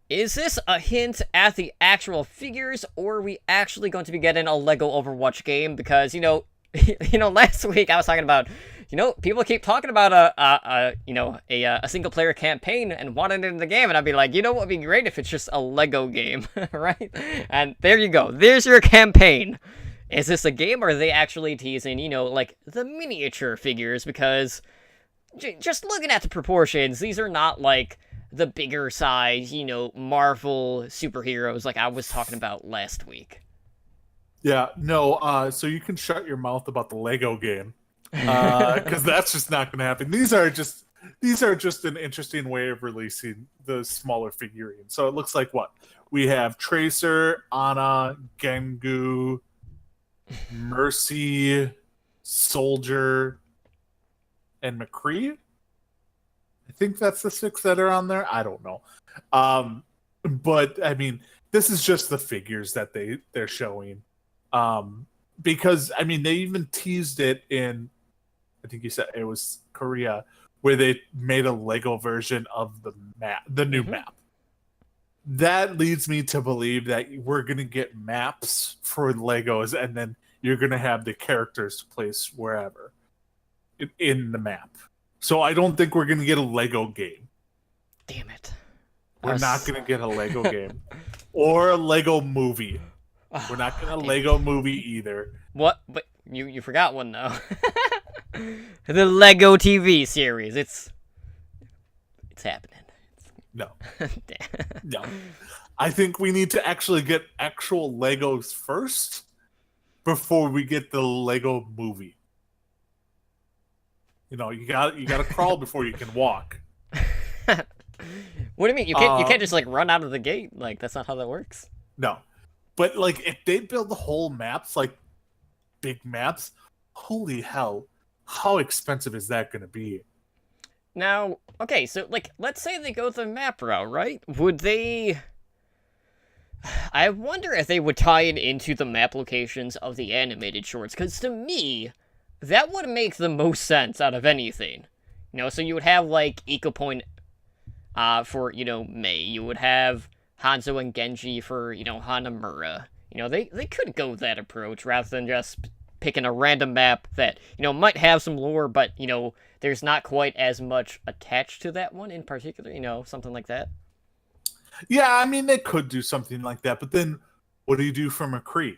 is this a hint at the actual figures, or are we actually going to be getting a LEGO Overwatch game? Because, last week I was talking about, people keep talking about a single-player campaign and wanting it in the game, and I'd be like, what would be great if it's just a LEGO game, right? And there you go. There's your campaign. Is this a game, or are they actually teasing, like, the miniature figures? Because just looking at the proportions, these are not, like, the bigger size, Marvel superheroes like I was talking about last week. Yeah, no, so you can shut your mouth about the Lego game, because that's just not going to happen. These are just an interesting way of releasing the smaller figurines. So it looks like what? We have Tracer, Ana, Gengu, Mercy, Soldier, and McCree. I think that's the 6 that are on there. I don't know. But I mean, this is just the figures that they're showing. Because I mean, they even teased it in, I think you said it was Korea, where they made a Lego version of the map, the new map. That leads me to believe that we're going to get maps for Legos, and then you're going to have the characters place wherever in the map. So I don't think we're going to get a Lego game. Damn it. We're not going to get a Lego game. Or a Lego movie. We're not going to Lego movie either. What? But you forgot one, though. The Lego TV series. It's happening. No. No. I think we need to actually get actual Legos first before we get the Lego movie. You got to crawl before you can walk. What do you mean? You can't just like run out of the gate? Like, that's not how that works. No. But like, if they build the whole maps, like big maps, holy hell, how expensive is that going to be? Now, okay, so like, let's say they go the map route, right? Would they? I wonder if they would tie it into the map locations of the animated shorts, because to me, that would make the most sense out of anything. So you would have, like, Eco Point for, Mei. You would have Hanzo and Genji for, Hanamura. They could go that approach rather than just picking a random map that, might have some lore, but, there's not quite as much attached to that one in particular, something like that. Yeah, I mean, they could do something like that, but then what do you do for McCree?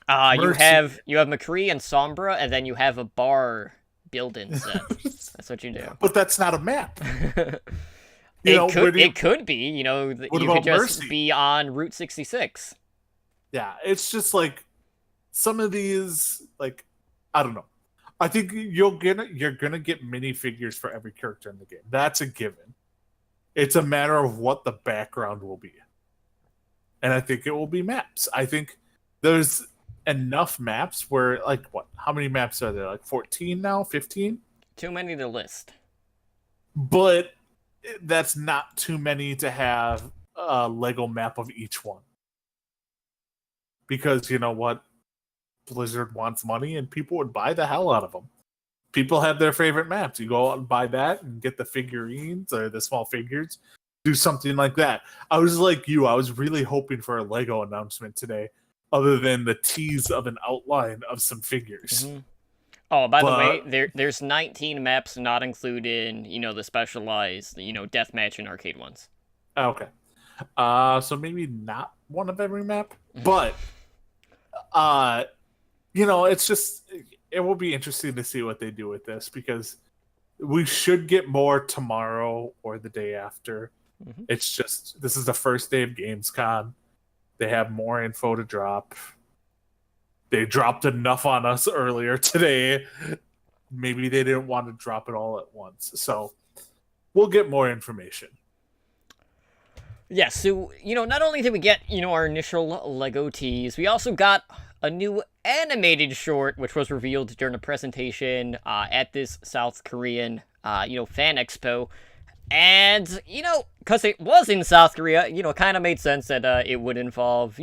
You have McCree and Sombra, and then you have a bar build-in set. That's what you do. But that's not a map. It could be. You could just Mercy? be on Route 66. Yeah, it's just like some of these, like, I don't know. I think you're gonna get minifigures for every character in the game. That's a given. It's a matter of what the background will be, and I think it will be maps. I think there's enough maps where, like, what? How many maps are there? Like 14 now? 15? Too many to list. But that's not too many to have a Lego map of each one. Because you know what? Blizzard wants money, and people would buy the hell out of them. People have their favorite maps. You go out and buy that and get the figurines or the small figures. Do something like that. I was like you. I was really hoping for a Lego announcement today, other than the tease of an outline of some figures. Mm-hmm. Oh, by the way, there's 19 maps not including, the specialized, deathmatch and arcade ones. Okay. So maybe not one of every map, but it's just, it will be interesting to see what they do with this, because we should get more tomorrow or the day after. Mhm. It's just, this is the first day of Gamescom. They have more info to drop. They dropped enough on us earlier today. Maybe they didn't want to drop it all at once. So we'll get more information. Yeah, so, not only did we get, our initial LEGO tease, we also got a new animated short, which was revealed during a presentation at this South Korean, fan expo. And, because it was in South Korea, it kind of made sense that it would involve,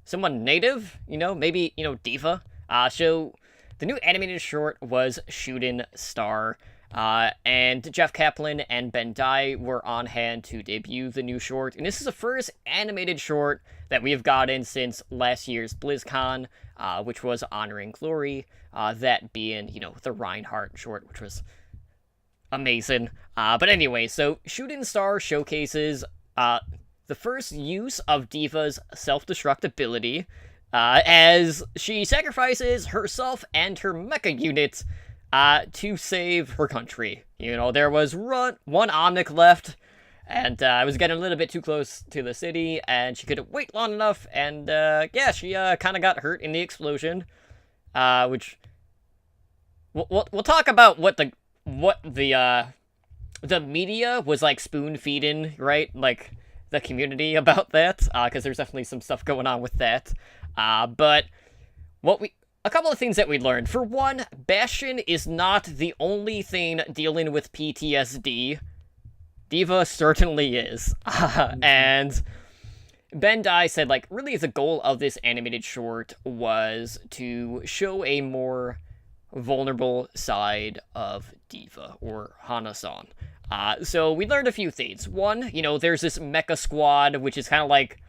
someone native, maybe, Diva. So the new animated short was Shootin' Star. And Jeff Kaplan and Ben Dai were on hand to debut the new short. And this is the first animated short that we have gotten since last year's BlizzCon, which was Honoring Glory, that being, the Reinhardt short, which was amazing. But anyway, so Shootin' Star showcases the first use of Diva's self-destruct ability, as she sacrifices herself and her mecha unit to save her country. There was one Omnic left, and I was getting a little bit too close to the city, and she couldn't wait long enough, and she kind of got hurt in the explosion, which we'll talk about what the media was like spoon feeding, right? Like the community about that, because there's definitely some stuff going on with that. But a couple of things that we learned. For one, Bastion is not the only thing dealing with PTSD. Diva certainly is. And Ben Dai said, really the goal of this animated short was to show a more vulnerable side of Diva, or Hana-san. So we learned a few things. One, there's this mecha squad, which is kind of like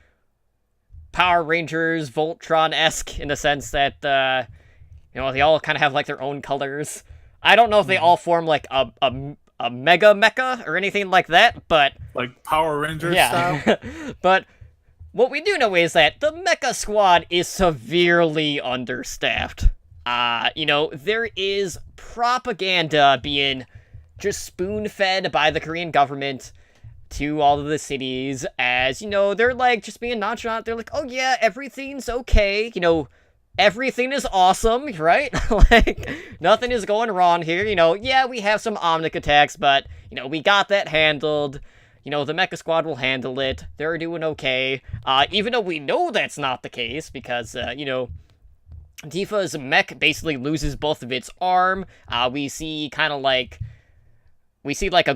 Power Rangers, Voltron-esque, in the sense that, they all kind of have, their own colors. I don't know if they all form, a mega mecha or anything like that, but... Like Power Rangers style? But what we do know is that the mecha squad is severely understaffed. There is propaganda being just spoon-fed by the Korean government to all of the cities, as, they're, just being nonchalant. They're like, oh yeah, everything's okay, everything is awesome, right? Nothing is going wrong here, yeah, we have some Omnic attacks, but, we got that handled, the Mecha Squad will handle it, they're doing okay, even though we know that's not the case, because, Diva's mech basically loses both of its arm. We see a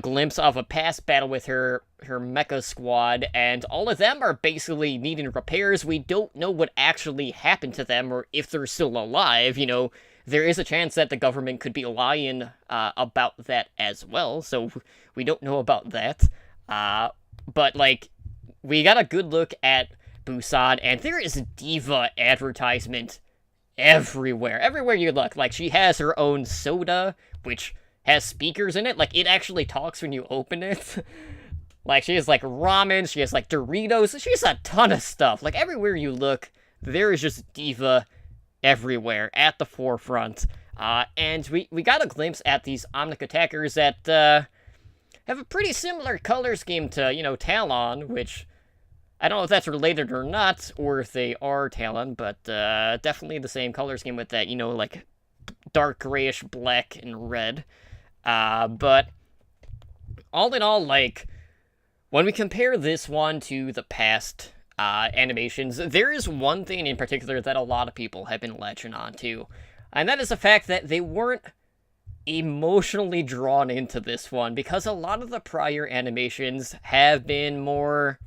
glimpse of a past battle with her mecha squad, and all of them are basically needing repairs. We don't know what actually happened to them, or if they're still alive. There is a chance that the government could be lying about that as well, so we don't know about that. But, we got a good look at Busan, and there is Diva advertisement everywhere. Everywhere you look. She has her own soda, which has speakers in it. It actually talks when you open it. She has, ramen, she has, Doritos, she has a ton of stuff. Everywhere you look, there is just Diva everywhere, at the forefront. And we got a glimpse at these Omnic attackers that, have a pretty similar color scheme to, Talon, which... I don't know if that's related or not, or if they are Talon, but definitely the same color scheme with that, dark grayish black and red. But all in all, when we compare this one to the past animations, there is one thing in particular that a lot of people have been latching on to, and that is the fact that they weren't emotionally drawn into this one, because a lot of the prior animations have been more...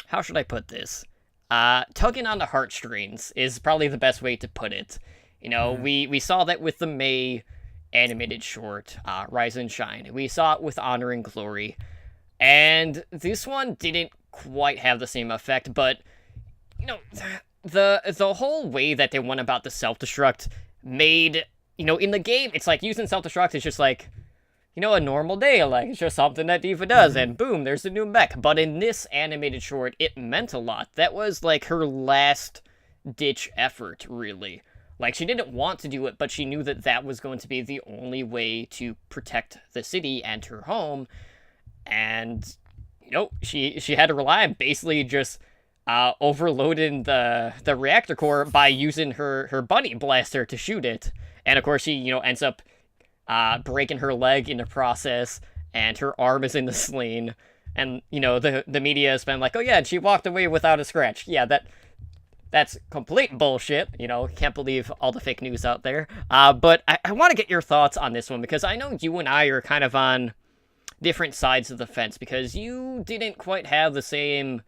How should I put this? Tugging on the heartstrings is probably the best way to put it. We saw that with the May animated short, Rise and Shine. We saw it with Honoring Glory. And this one didn't quite have the same effect, but, the whole way that they went about the self-destruct made, in the game, it's using self-destruct is just a normal day, it's just something that Diva does, and boom, there's a new mech. But in this animated short, it meant a lot. That was, her last-ditch effort, really. Like, she didn't want to do it, but she knew that that was going to be the only way to protect the city and her home. And, she had to rely on basically just overloading the reactor core by using her bunny blaster to shoot it. And, of course, she, ends up breaking her leg in the process, and her arm is in the sling. And, the media has been like, oh, yeah, and she walked away without a scratch. Yeah, that's complete bullshit. Can't believe all the fake news out there. But I want to get your thoughts on this one, because I know you and I are kind of on different sides of the fence, because you didn't quite have the same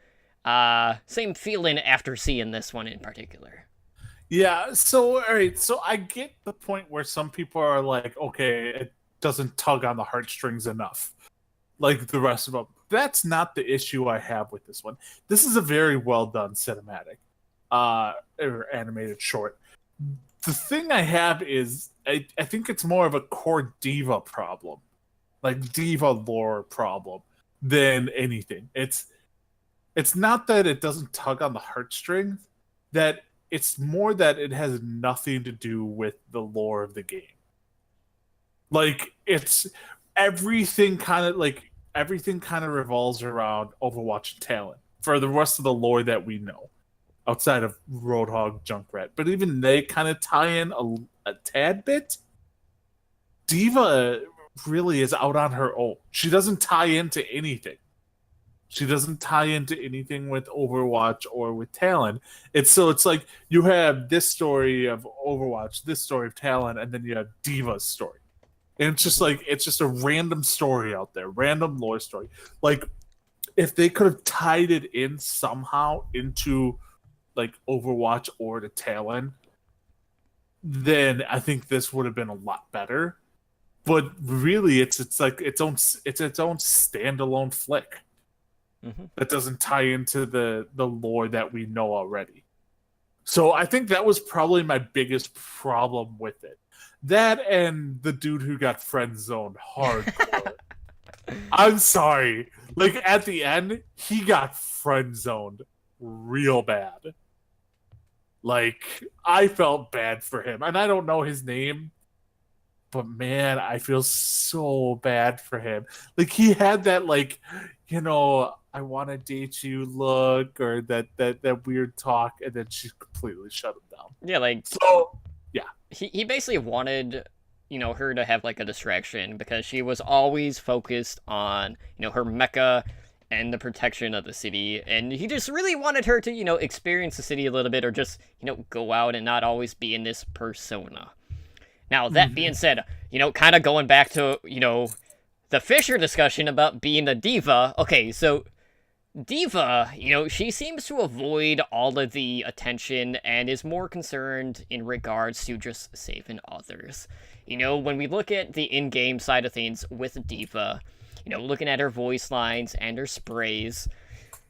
feeling after seeing this one in particular. Yeah, so, all right, so I get the point where some people are like, okay, it doesn't tug on the heartstrings enough, like the rest of them. That's not the issue I have with this one. This is a very well done cinematic. Or animated short. The thing I have is I think it's more of a core diva problem, like diva lore problem, than anything. It's not that it doesn't tug on the heartstrings, that it's more that it has nothing to do with the lore of the game. Like, it's everything kind of revolves around Overwatch and Talon for the rest of the lore that we know, outside of Roadhog, Junkrat. But even they kind of tie in a tad bit. Diva really is out on her own. She doesn't tie into anything. She doesn't tie into anything with Overwatch or with Talon. It's like you have this story of Overwatch, this story of Talon, and then you have Diva's story. And it's just a random story out there, random lore story. Like, if they could have tied it in somehow into like Overwatch or to Talon, then I think this would have been a lot better. But really, it's like its own standalone flick that doesn't tie into the lore that we know already. So I think that was probably my biggest problem with it. That and the dude who got friend zoned hardcore. I'm sorry. Like, at the end, he got friend zoned real bad. Like, I felt bad for him. And I don't know his name, but man, I feel so bad for him. Like, he had that, like, I want to date you look, or that weird talk, and then she completely shut him down. Yeah, like, so, yeah. He basically wanted, her to have, like, a distraction, because she was always focused on, her mecha and the protection of the city, and he just really wanted her to, experience the city a little bit, or just, go out and not always be in this persona. Now, that being said, kind of going back to, the Fisher discussion about being a diva. Okay, so Diva, she seems to avoid all of the attention and is more concerned in regards to just saving others. When we look at the in-game side of things with Diva, looking at her voice lines and her sprays,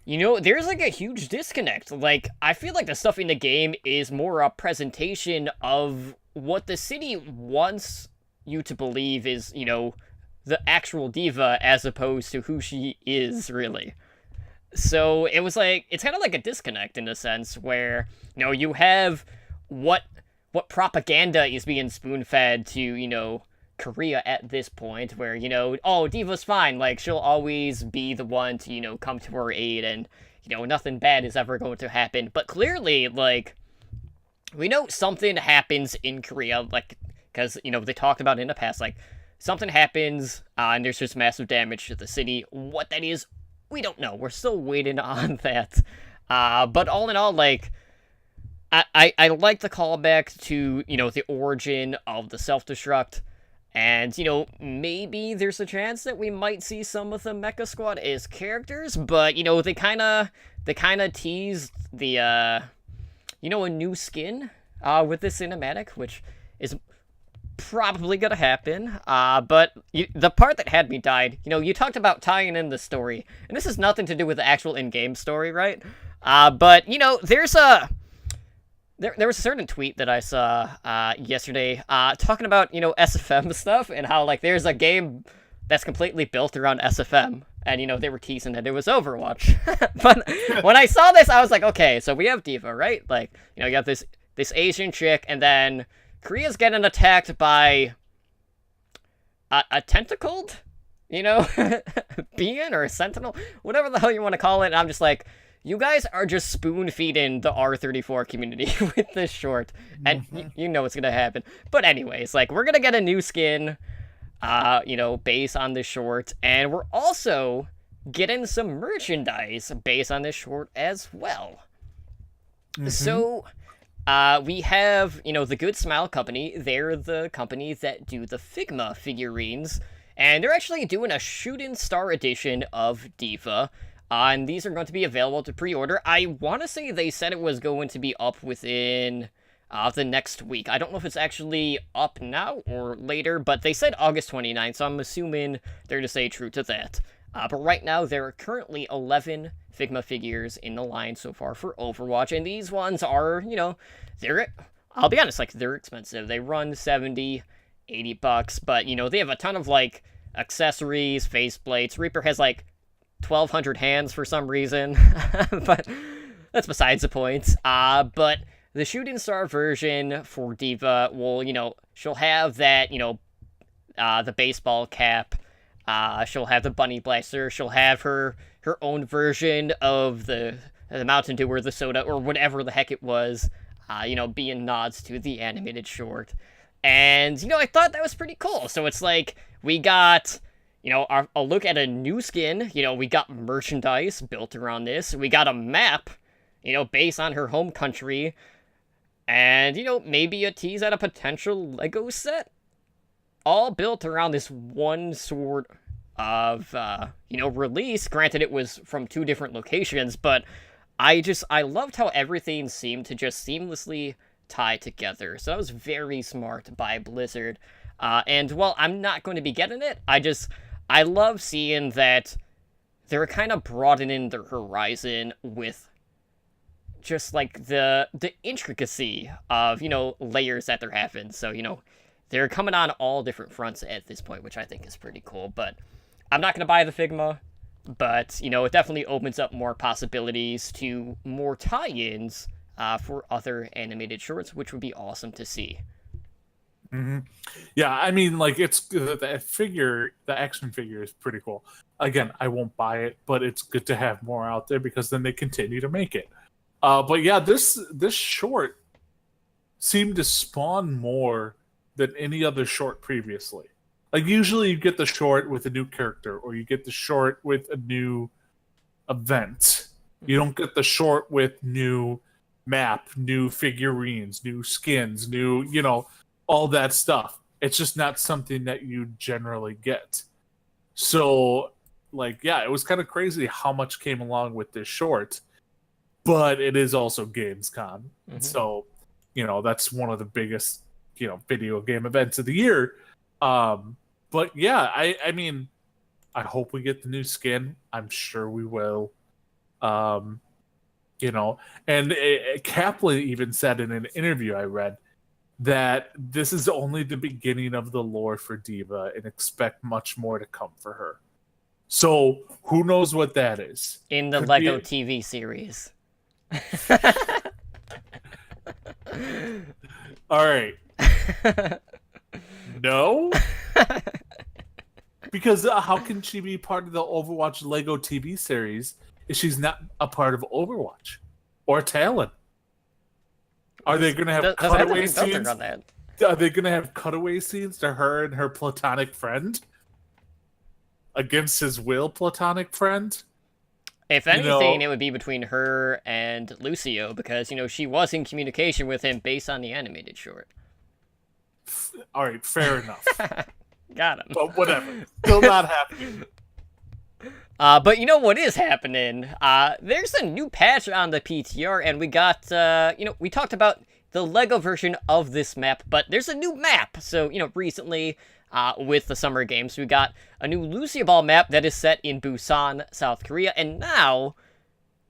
there's like a huge disconnect. Like, I feel like the stuff in the game is more a presentation of what the city wants you to believe is, the actual Diva, as opposed to who she is, really. So it was like, it's kind of like a disconnect in a sense where, you have what propaganda is being spoon-fed to, Korea at this point, where, oh, Diva's fine, like, she'll always be the one to, come to her aid, and, nothing bad is ever going to happen. But clearly, like, we know something happens in Korea, like, because, they talked about it in the past, like, something happens, and there's just massive damage to the city. What that is, we don't know. We're still waiting on that. But all in all, like, I like the callback to, the origin of the self-destruct. And, maybe there's a chance that we might see some of the Mecha Squad as characters, but, they kind of teased the, a new skin, with this cinematic, which is probably gonna happen. But the part that had me died, you talked about tying in the story, and this has nothing to do with the actual in-game story, right? But, there's there was a certain tweet that I saw yesterday talking about, SFM stuff, and how, like, there's a game that's completely built around SFM, and, they were teasing that it was Overwatch. But when I saw this, I was like, okay, so we have Diva, right? Like, you got this this Asian chick, and then Korea's getting attacked by a tentacled, being or a sentinel, whatever the hell you want to call it. And I'm just like, you guys are just spoon-feeding the R34 community with this short, and you know what's gonna happen. But anyways, like, we're gonna get a new skin, based on this short, and we're also getting some merchandise based on this short as well. So, we have, the Good Smile Company. They're the company that do the Figma figurines, and they're actually doing a Shooting Star edition of D.Va, and these are going to be available to pre-order. I want to say they said it was going to be up within the next week. I don't know if it's actually up now or later, but they said August 29th, so I'm assuming they're going to stay true to that. But right now, there are currently 11 Figma figures in the line so far for Overwatch, and these ones are, I'll be honest, like, they're expensive. They run $70, $80, but, they have a ton of, like, accessories, faceplates. Reaper has, like, 1,200 hands for some reason, but that's besides the point. But the Shooting Star version for D.Va will, she'll have that, the baseball cap. She'll have the bunny blaster. She'll have her own version of the Mountain Dew or the soda or whatever the heck it was, being nods to the animated short. And, I thought that was pretty cool. So it's like, we got, a look at a new skin. We got merchandise built around this. We got a map, based on her home country. And, maybe a tease at a potential Lego set. All built around this one sort of, release. Granted, it was from 2 different locations, but I loved how everything seemed to just seamlessly tie together. So that was very smart by Blizzard. And while I'm not going to be getting it, I love seeing that they're kind of broadening their horizon with just, like, the intricacy of, layers that they're having. So, they're coming on all different fronts at this point, which I think is pretty cool. But I'm not going to buy the Figma, but, it definitely opens up more possibilities to more tie-ins for other animated shorts, which would be awesome to see. Yeah, I mean, like, it's the action figure is pretty cool. Again, I won't buy it, but it's good to have more out there because then they continue to make it. But yeah, this short seemed to spawn more than any other short previously. Like, usually you get the short with a new character, or you get the short with a new event. You don't get the short with new map, new figurines, new skins, new, all that stuff. It's just not something that you generally get. So, like, yeah, it was kind of crazy how much came along with this short, but it is also Gamescom. So, that's one of the biggest, video game events of the year. But yeah, I mean, I hope we get the new skin. I'm sure we will. And Kaplan even said in an interview I read that this is only the beginning of the lore for D.Va and expect much more to come for her. So who knows what that is? In the Lego TV series. All right. No? Because how can she be part of the Overwatch Lego TV series if she's not a part of Overwatch or Talon? Are they going to have cutaway scenes? Are they going to have cutaway scenes to her and her platonic friend? Against his will platonic friend? If anything, it would be between her and Lucio, because, she was in communication with him based on the animated short. All right, fair enough. Got him. But whatever. Still not happening. But you know what is happening? There's a new patch on the PTR, and we got, we talked about the Lego version of this map, but there's a new map. So, recently, with the Summer Games, we got a new Lucio Ball map that is set in Busan, South Korea, and now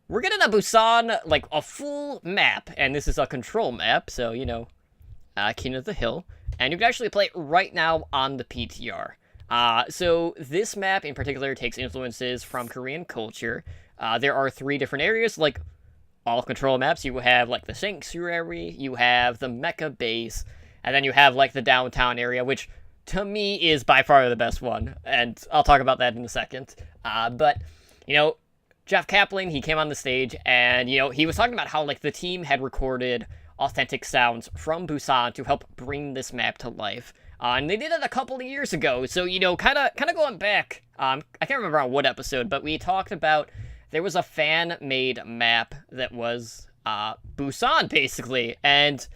we're getting a Busan, like, a full map, and this is a control map, so, King of the Hill, and you can actually play it right now on the PTR. So this map in particular takes influences from Korean culture. There are 3 different areas, like all control maps. You have like the sanctuary, you have the mecha base, and then you have like the downtown area, which to me is by far the best one, and I'll talk about that in a second. But you know, Jeff Kaplan, he came on the stage, and you know, he was talking about how like the team had recorded authentic sounds from Busan to help bring this map to life. And they did it a couple of years ago, so you know, kind of going back. I can't remember on what episode, but we talked about there was a fan-made map that was Busan basically, and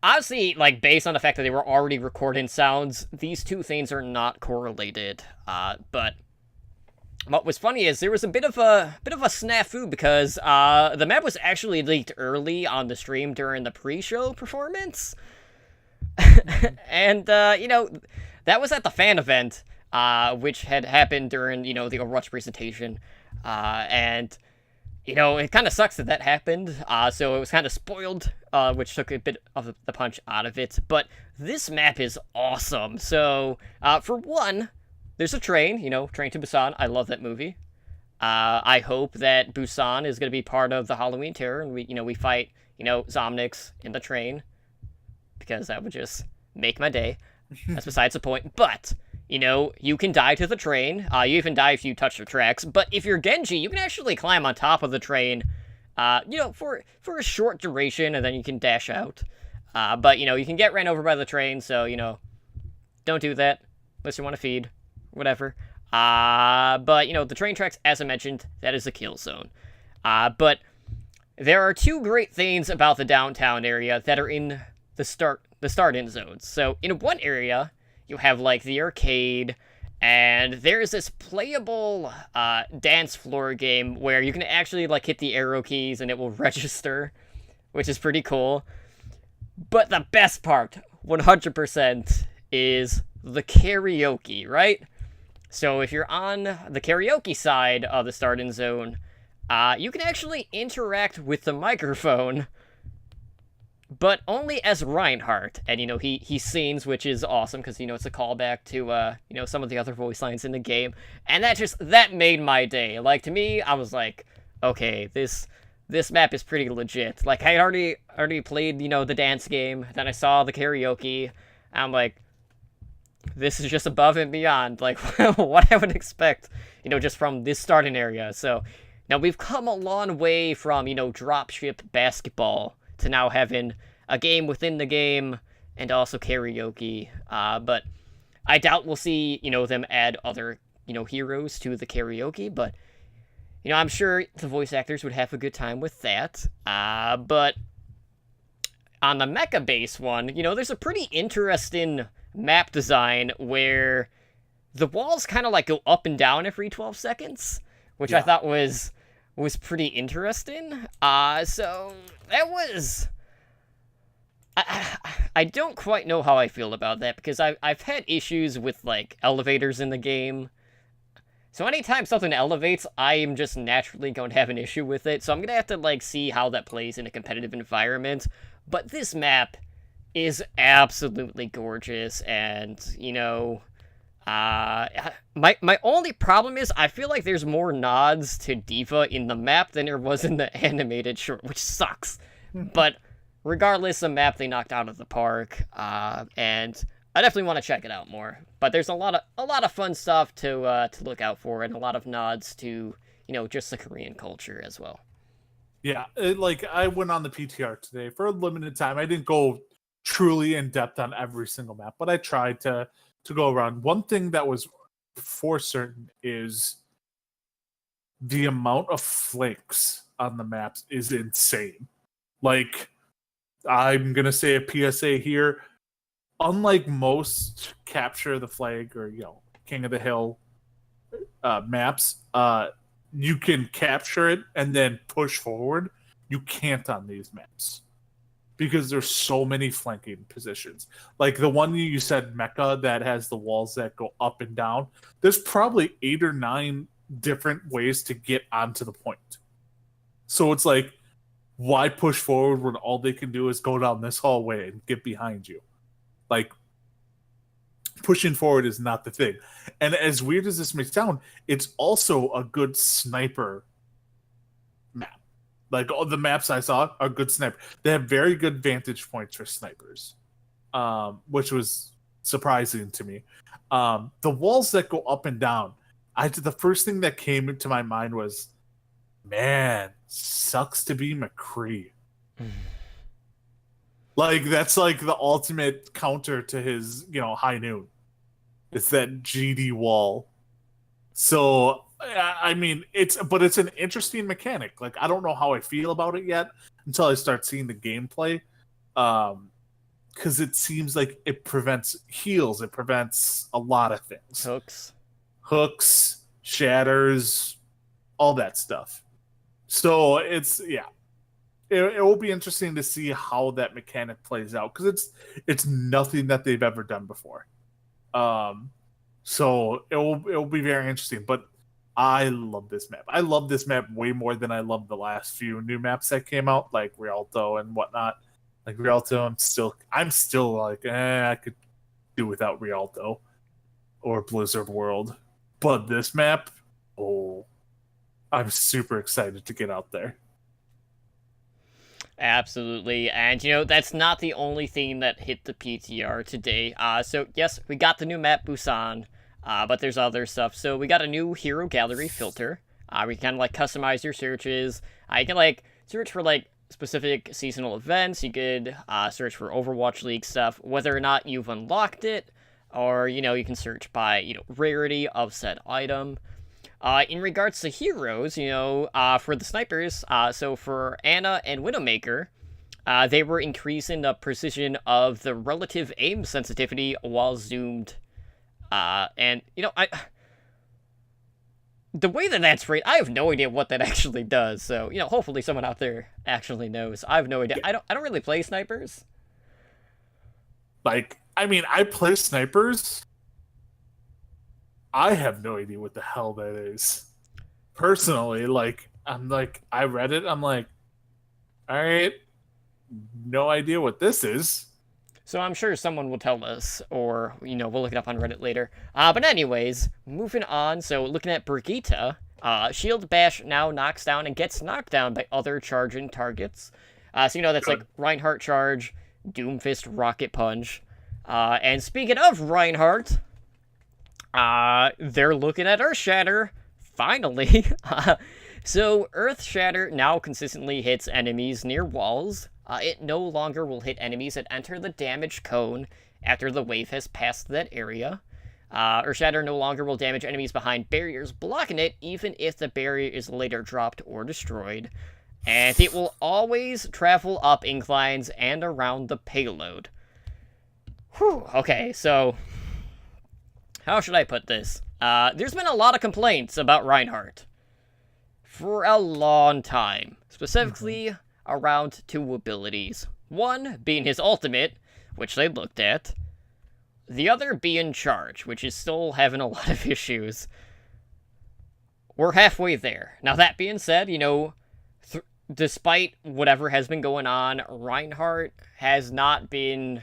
honestly, like based on the fact that they were already recording sounds, these two things are not correlated. But what was funny is there was a bit of a snafu because the map was actually leaked early on the stream during the pre-show performance. And you know, that was at the fan event, which had happened during, you know, the Overwatch presentation, and you know, it kind of sucks that happened. So it was kind of spoiled, which took a bit of the punch out of it. But this map is awesome. So for one, there's a train, you know, Train to Busan. I love that movie. I hope that Busan is going to be part of the Halloween Terror, and we fight, you know, Zomnix in the train, because that would just make my day. That's besides the point. But, you know, you can die to the train. You even die if you touch the tracks. But if you're Genji, you can actually climb on top of the train, you know, for a short duration, and then you can dash out. But, you know, you can get ran over by the train, so, you know, don't do that unless you want to feed, whatever. But, you know, the train tracks, as I mentioned, that is a kill zone. But there are two great things about the downtown area that are in the start-in zones. So in one area, you have like the arcade, and there's this playable dance floor game where you can actually like hit the arrow keys and it will register, which is pretty cool. But the best part, 100%, is the karaoke, right? So if you're on the karaoke side of the start-in zone, you can actually interact with the microphone, but only as Reinhardt. And, you know, he sings, which is awesome, because, you know, it's a callback to, you know, some of the other voice lines in the game. And that made my day. Like, to me, I was like, okay, this map is pretty legit. Like, I already played, you know, the dance game, then I saw the karaoke, and I'm like, this is just above and beyond, like, what I would expect, you know, just from this starting area. So, now we've come a long way from, you know, dropship basketball to now having a game within the game and also karaoke. But I doubt we'll see, you know, them add other, you know, heroes to the karaoke. But, you know, I'm sure the voice actors would have a good time with that. But on the mecha base one, you know, there's a pretty interesting map design where the walls kind of like go up and down every 12 seconds, which I thought was pretty interesting. So that was... I don't quite know how I feel about that, because I've had issues with, like, elevators in the game. So anytime something elevates, I am just naturally going to have an issue with it. So I'm going to have to, like, see how that plays in a competitive environment. But this map is absolutely gorgeous, and, you know... my only problem is I feel like there's more nods to D.Va in the map than there was in the animated short, which sucks. But regardless, the map they knocked out of the park, and I definitely want to check it out more. But there's a lot of fun stuff to look out for, and a lot of nods to, you know, just the Korean culture as well. Yeah, like I went on the PTR today for a limited time. I didn't go truly in depth on every single map, but I tried to go around. One thing that was for certain is the amount of flanks on the maps is insane. Like, I'm going to say a PSA here. Unlike most Capture the Flag or, you know, King of the Hill maps, you can capture it and then push forward. You can't on these maps, because there's so many flanking positions. Like the one you said, Mecha, that has the walls that go up and down. There's probably 8 or 9 different ways to get onto the point. So it's like, why push forward when all they can do is go down this hallway and get behind you? Like, pushing forward is not the thing. And as weird as this may sound, it's also a good sniper map. Like all the maps I saw are good sniper. They have very good vantage points for snipers, which was surprising to me. The walls that go up and down, the first thing that came into my mind was, man, sucks to be McCree. Like that's like the ultimate counter to his, high noon. It's that GD wall. So I mean, it's an interesting mechanic. Like I don't know how I feel about it yet until I start seeing the gameplay. Because it seems like it prevents heals. It prevents a lot of things. Hooks, shatters, all that stuff. So it will be interesting to see how that mechanic plays out because it's nothing that they've ever done before. So it will be very interesting. But I love this map. I love this map way more than I love the last few new maps that came out, like Rialto and whatnot. Like Rialto, I'm still like, I could do without Rialto or Blizzard World. But this map, I'm super excited to get out there. Absolutely, and that's not the only theme that hit the PTR today. So yes, we got the new map Busan, but there's other stuff. So we got a new hero gallery filter. We can customize your searches. You can search for specific seasonal events. You could search for Overwatch League stuff, whether or not you've unlocked it, or you can search by rarity of said item. In regards to heroes, for the snipers, so for Ana and Widowmaker, they were increasing the precision of the relative aim sensitivity while zoomed. And, the way that's phrased, I have no idea what that actually does. So, hopefully someone out there actually knows. I have no idea. I don't really play snipers. I play snipers. I have no idea what the hell that is. Personally, I read it. I'm like, all right, no idea what this is. So I'm sure someone will tell us, or, we'll look it up on Reddit later. But anyways, moving on. So looking at Brigitte, Shield Bash now knocks down and gets knocked down by other charging targets. So that's Good. Reinhardt Charge, Doomfist Rocket Punch. And speaking of Reinhardt, they're looking at Earthshatter, finally. So Earthshatter now consistently hits enemies near walls. It no longer will hit enemies that enter the damage cone after the wave has passed that area. Earthshatter no longer will damage enemies behind barriers blocking it, even if the barrier is later dropped or destroyed. And it will always travel up inclines and around the payload. Whew, okay, so how should I put this? There's been a lot of complaints about Reinhardt for a long time, specifically around two abilities. One being his ultimate, which they looked at. The other being Charge, which is still having a lot of issues. We're halfway there. Now, that being said, despite whatever has been going on, Reinhardt has not been,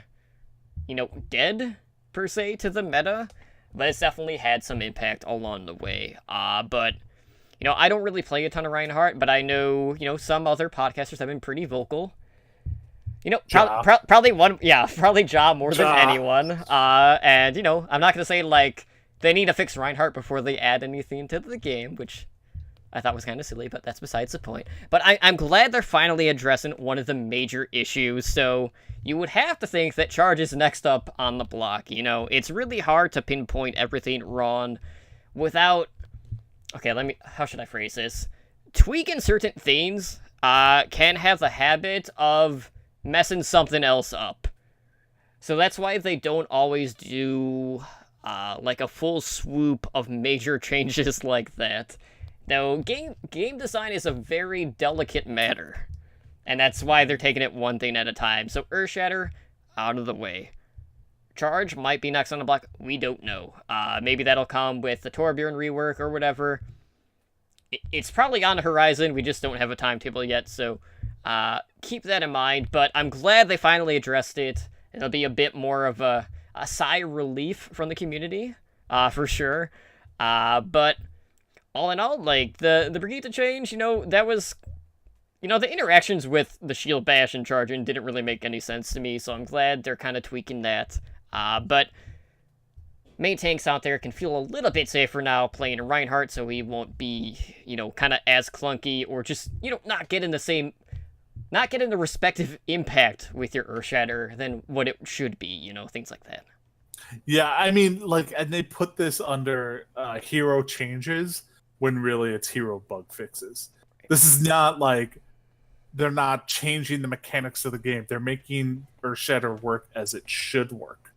dead, per se, to the meta. But it's definitely had some impact along the way. But, I don't really play a ton of Reinhardt, but I know, some other podcasters have been pretty vocal. Probably Ja more than anyone. And, I'm not going to say, they need to fix Reinhardt before they add anything to the game, which I thought was kind of silly, but that's besides the point. But I'm glad they're finally addressing one of the major issues, so you would have to think that Charge is next up on the block. It's really hard to pinpoint everything wrong without... Okay, how should I phrase this? Tweaking certain things can have the habit of messing something else up. So that's why they don't always do a full swoop of major changes like that. Now, game design is a very delicate matter, and that's why they're taking it one thing at a time. So Earthshatter, out of the way. Charge might be next on the block. We don't know. Maybe that'll come with the Torbjorn rework or whatever. It's probably on the horizon. We just don't have a timetable yet, so keep that in mind. But I'm glad they finally addressed it. It'll be a bit more of a sigh of relief from the community, for sure. But all in all, the Brigitte change, that was the interactions with the Shield Bash and Charging didn't really make any sense to me, so I'm glad they're kind of tweaking that. But main tanks out there can feel a little bit safer now playing Reinhardt, so he won't be, kind of as clunky, or just, not getting the respective impact with your Earthshatter than what it should be, things like that. Yeah, I mean, and they put this under hero changes when really it's hero bug fixes. This is not like they're not changing the mechanics of the game. They're making Earthshatter work as it should work.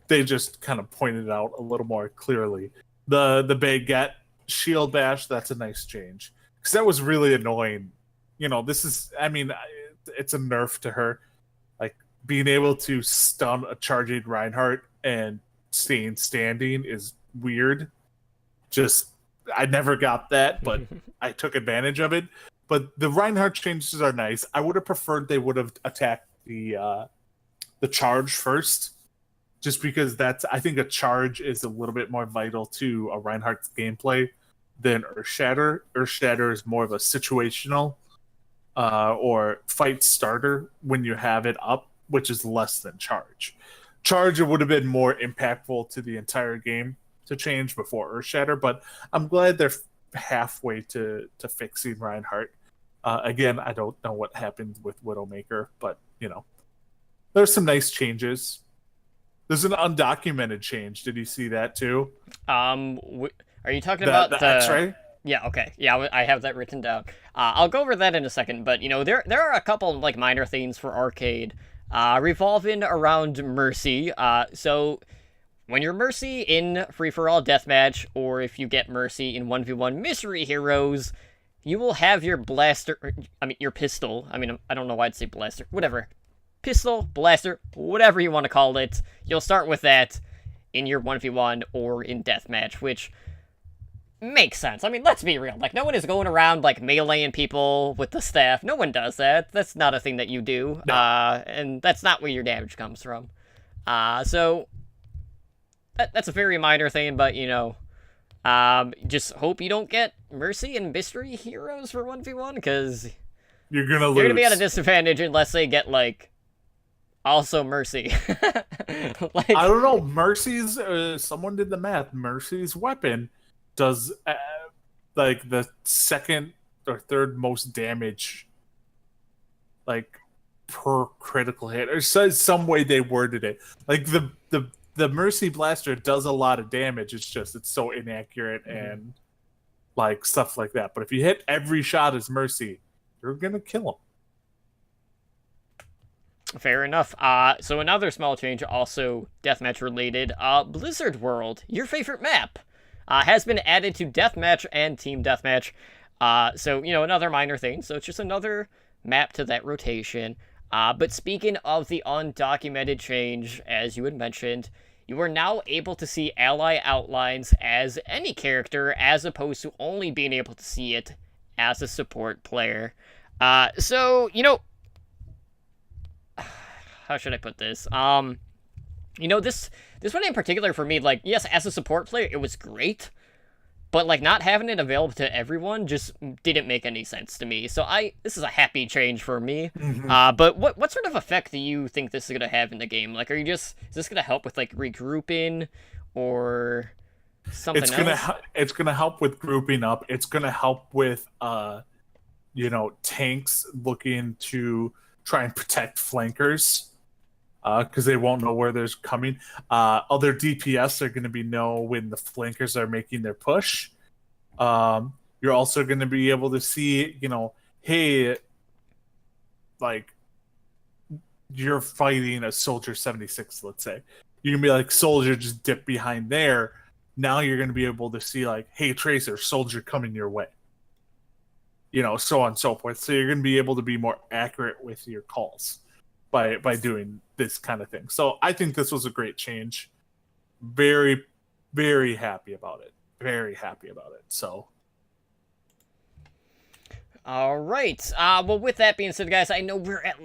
They just kind of pointed out a little more clearly. The Baguette Shield Bash, that's a nice change. Because that was really annoying. This is, it's a nerf to her. Like, being able to stun a charging Reinhardt and staying standing is weird. I never got that, but I took advantage of it. But the Reinhardt changes are nice. I would have preferred they would have attacked the charge first. Just because I think a charge is a little bit more vital to a Reinhardt's gameplay than Earthshatter. Earthshatter is more of a situational or fight starter when you have it up, which is less than charge. Charge would have been more impactful to the entire game to change before Earthshatter, but I'm glad they're halfway to fixing Reinhardt. Again, I don't know what happened with Widowmaker, but there's some nice changes. There's an undocumented change. Did you see that too? Are you talking about the X-ray? Yeah, okay. Yeah, I have that written down. I'll go over that in a second, but there are a couple like minor things for Arcade revolving around Mercy. So when you're Mercy in free-for-all deathmatch, or if you get Mercy in 1v1 mystery heroes, you will have your your pistol. I don't know why I'd say blaster. Whatever. Pistol, blaster, whatever you want to call it. You'll start with that in your 1v1 or in deathmatch, which makes sense. Let's be real. Like, no one is going around, like, meleeing people with the staff. No one does that. That's not a thing that you do. No. And that's not where your damage comes from. So that's a very minor thing, but, just hope you don't get Mercy and Mystery Heroes for 1v1, because you're going to lose. You're going to be at a disadvantage unless they get, like, also Mercy. I don't know. Mercy's, someone did the math. Mercy's weapon does, like, the second or third most damage, like, per critical hit. Or some way they worded it. Like, the Mercy Blaster does a lot of damage. It's so inaccurate and, like, stuff like that. But if you hit every shot as Mercy, you're going to kill him. Fair enough. So another small change, also deathmatch related. Blizzard World, your favorite map, has been added to deathmatch and team deathmatch. So, another minor thing. So it's just another map to that rotation. But speaking of the undocumented change, as you had mentioned, you are now able to see ally outlines as any character, as opposed to only being able to see it as a support player. So, how should I put this? This one in particular for me, like, yes, as a support player, it was great, but, like, not having it available to everyone just didn't make any sense to me. So this is a happy change for me. Mm-hmm. But what sort of effect do you think this is going to have in the game? Like, is this going to help with, like, regrouping or something else? It's going to help with grouping up. It's going to help with, tanks looking to try and protect flankers. Because they won't know where there's coming. Other DPS are going to know when the flankers are making their push. You're also going to be able to see, hey, like, you're fighting a Soldier 76, let's say. You can be like, Soldier, just dip behind there. Now you're going to be able to see, like, hey, Tracer, Soldier coming your way. So on and so forth. So you're going to be able to be more accurate with your calls by doing this kind of thing. So I think this was a great change. Very, very happy about it. Very happy about it. So. All right. Well, with that being said, guys, I know we're at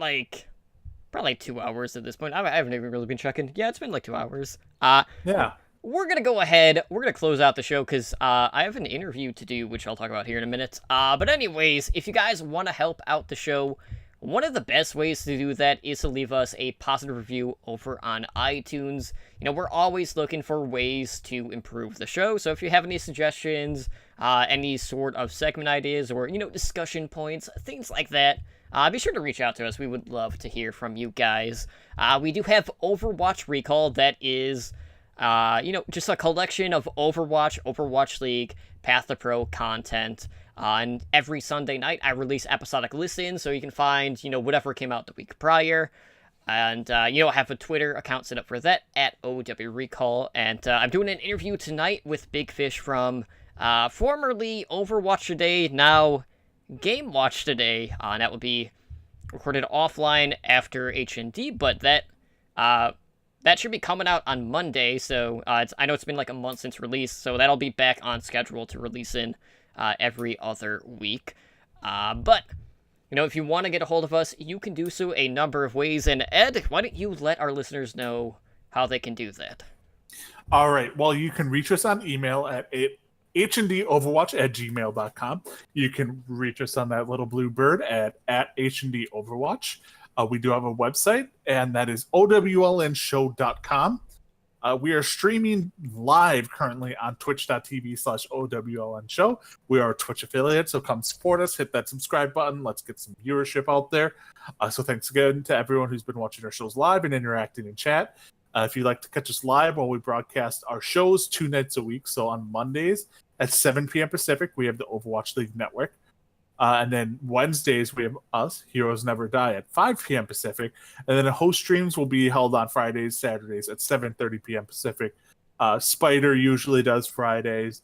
probably 2 hours at this point. I haven't even really been checking. Yeah, it's been like 2 hours. Yeah. we're going to go ahead. We're going to close out the show because I have an interview to do, which I'll talk about here in a minute. But anyways, if you guys want to help out the show, one of the best ways to do that is to leave us a positive review over on iTunes. You know, we're always looking for ways to improve the show, so if you have any suggestions, any sort of segment ideas, or, you know, discussion points, things like that, be sure to reach out to us. We would love to hear from you guys. We do have Overwatch Recall that is, you know, just a collection of Overwatch, Overwatch League, Path to Pro content. And every Sunday night, I release episodic listens, so you can find, you know, whatever came out the week prior. And, you know, I have a Twitter account set up for that, at OW Recall. And I'm doing an interview tonight with Big Fish from formerly Overwatch Today, now Game Watch Today. And that will be recorded offline after HND, but that should be coming out on Monday. So I know it's been like a month since release, so that'll be back on schedule to release in every other week. But, you know, if you want to get a hold of us, you can do so a number of ways. And Ed, why don't you let our listeners know how they can do that? All right. Well, you can reach us on email at hndoverwatch@gmail.com. You can reach us on that little blue bird at hndoverwatch. We do have a website, and that is owlnshow.com. We are streaming live currently on twitch.tv/OWLN show. We are a Twitch affiliate, so come support us. Hit that subscribe button. Let's get some viewership out there. So thanks again to everyone who's been watching our shows live and interacting in chat. If you'd like to catch us live while we broadcast our shows 2 nights a week, so on Mondays at 7 p.m. Pacific, we have the Overwatch League Network. And then Wednesdays, we have us, Heroes Never Die, at 5 p.m. Pacific. And then the host streams will be held on Fridays, Saturdays at 7:30 p.m. Pacific. Spider usually does Fridays.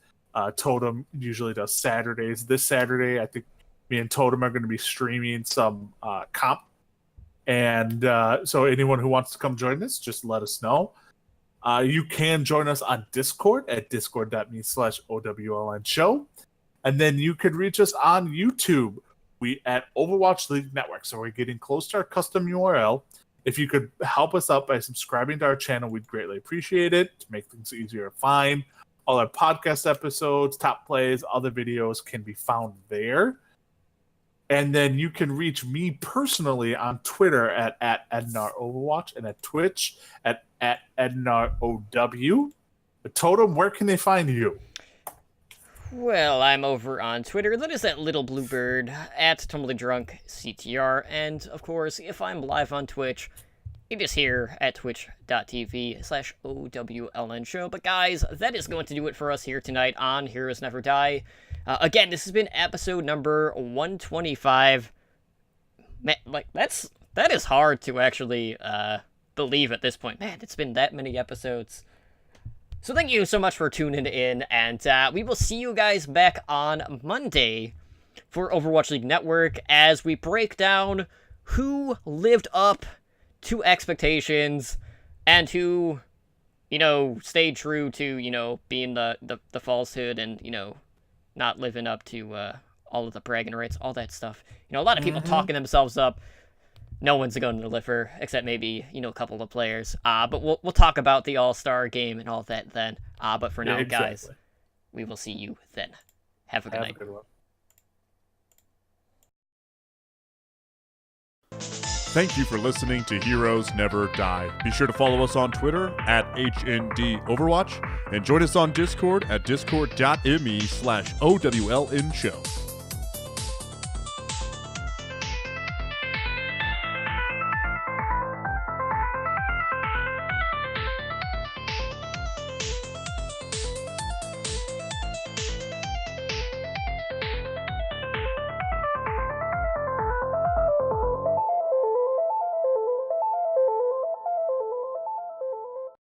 Totem usually does Saturdays. This Saturday, I think me and Totem are going to be streaming some comp. And so anyone who wants to come join us, just let us know. You can join us on Discord at discord.me/OWLN show. And then you could reach us on YouTube. We at Overwatch League Network. So we're getting close to our custom URL. If you could help us out by subscribing to our channel, we'd greatly appreciate it to make things easier to find. All our podcast episodes, top plays, other videos can be found there. And then you can reach me personally on Twitter at EdnarOverwatch and at Twitch at EdnarOW. Totem, where can they find you? Well, I'm over on Twitter. That is that little bluebird at TumblyDrunkCTR. And, of course, if I'm live on Twitch, it is here at twitch.tv/OWLN show. But, guys, that is going to do it for us here tonight on Heroes Never Die. Again, this has been episode number 125. Man, like, that is hard to actually believe at this point. Man, it's been that many episodes. So thank you so much for tuning in, and we will see you guys back on Monday for Overwatch League Network as we break down who lived up to expectations and who, you know, stayed true to, you know, being the falsehood and, you know, not living up to all of the bragging rights, all that stuff. You know, a lot of people talking themselves up. No one's going to deliver, except maybe, you know, a couple of players. But we'll talk about the All-Star game and all that then. But for now, guys, we will see you then. Have a good night. A good one. Thank you for listening to Heroes Never Die. Be sure to follow us on Twitter at HNDOverwatch and join us on Discord at discord.me/OWLN show.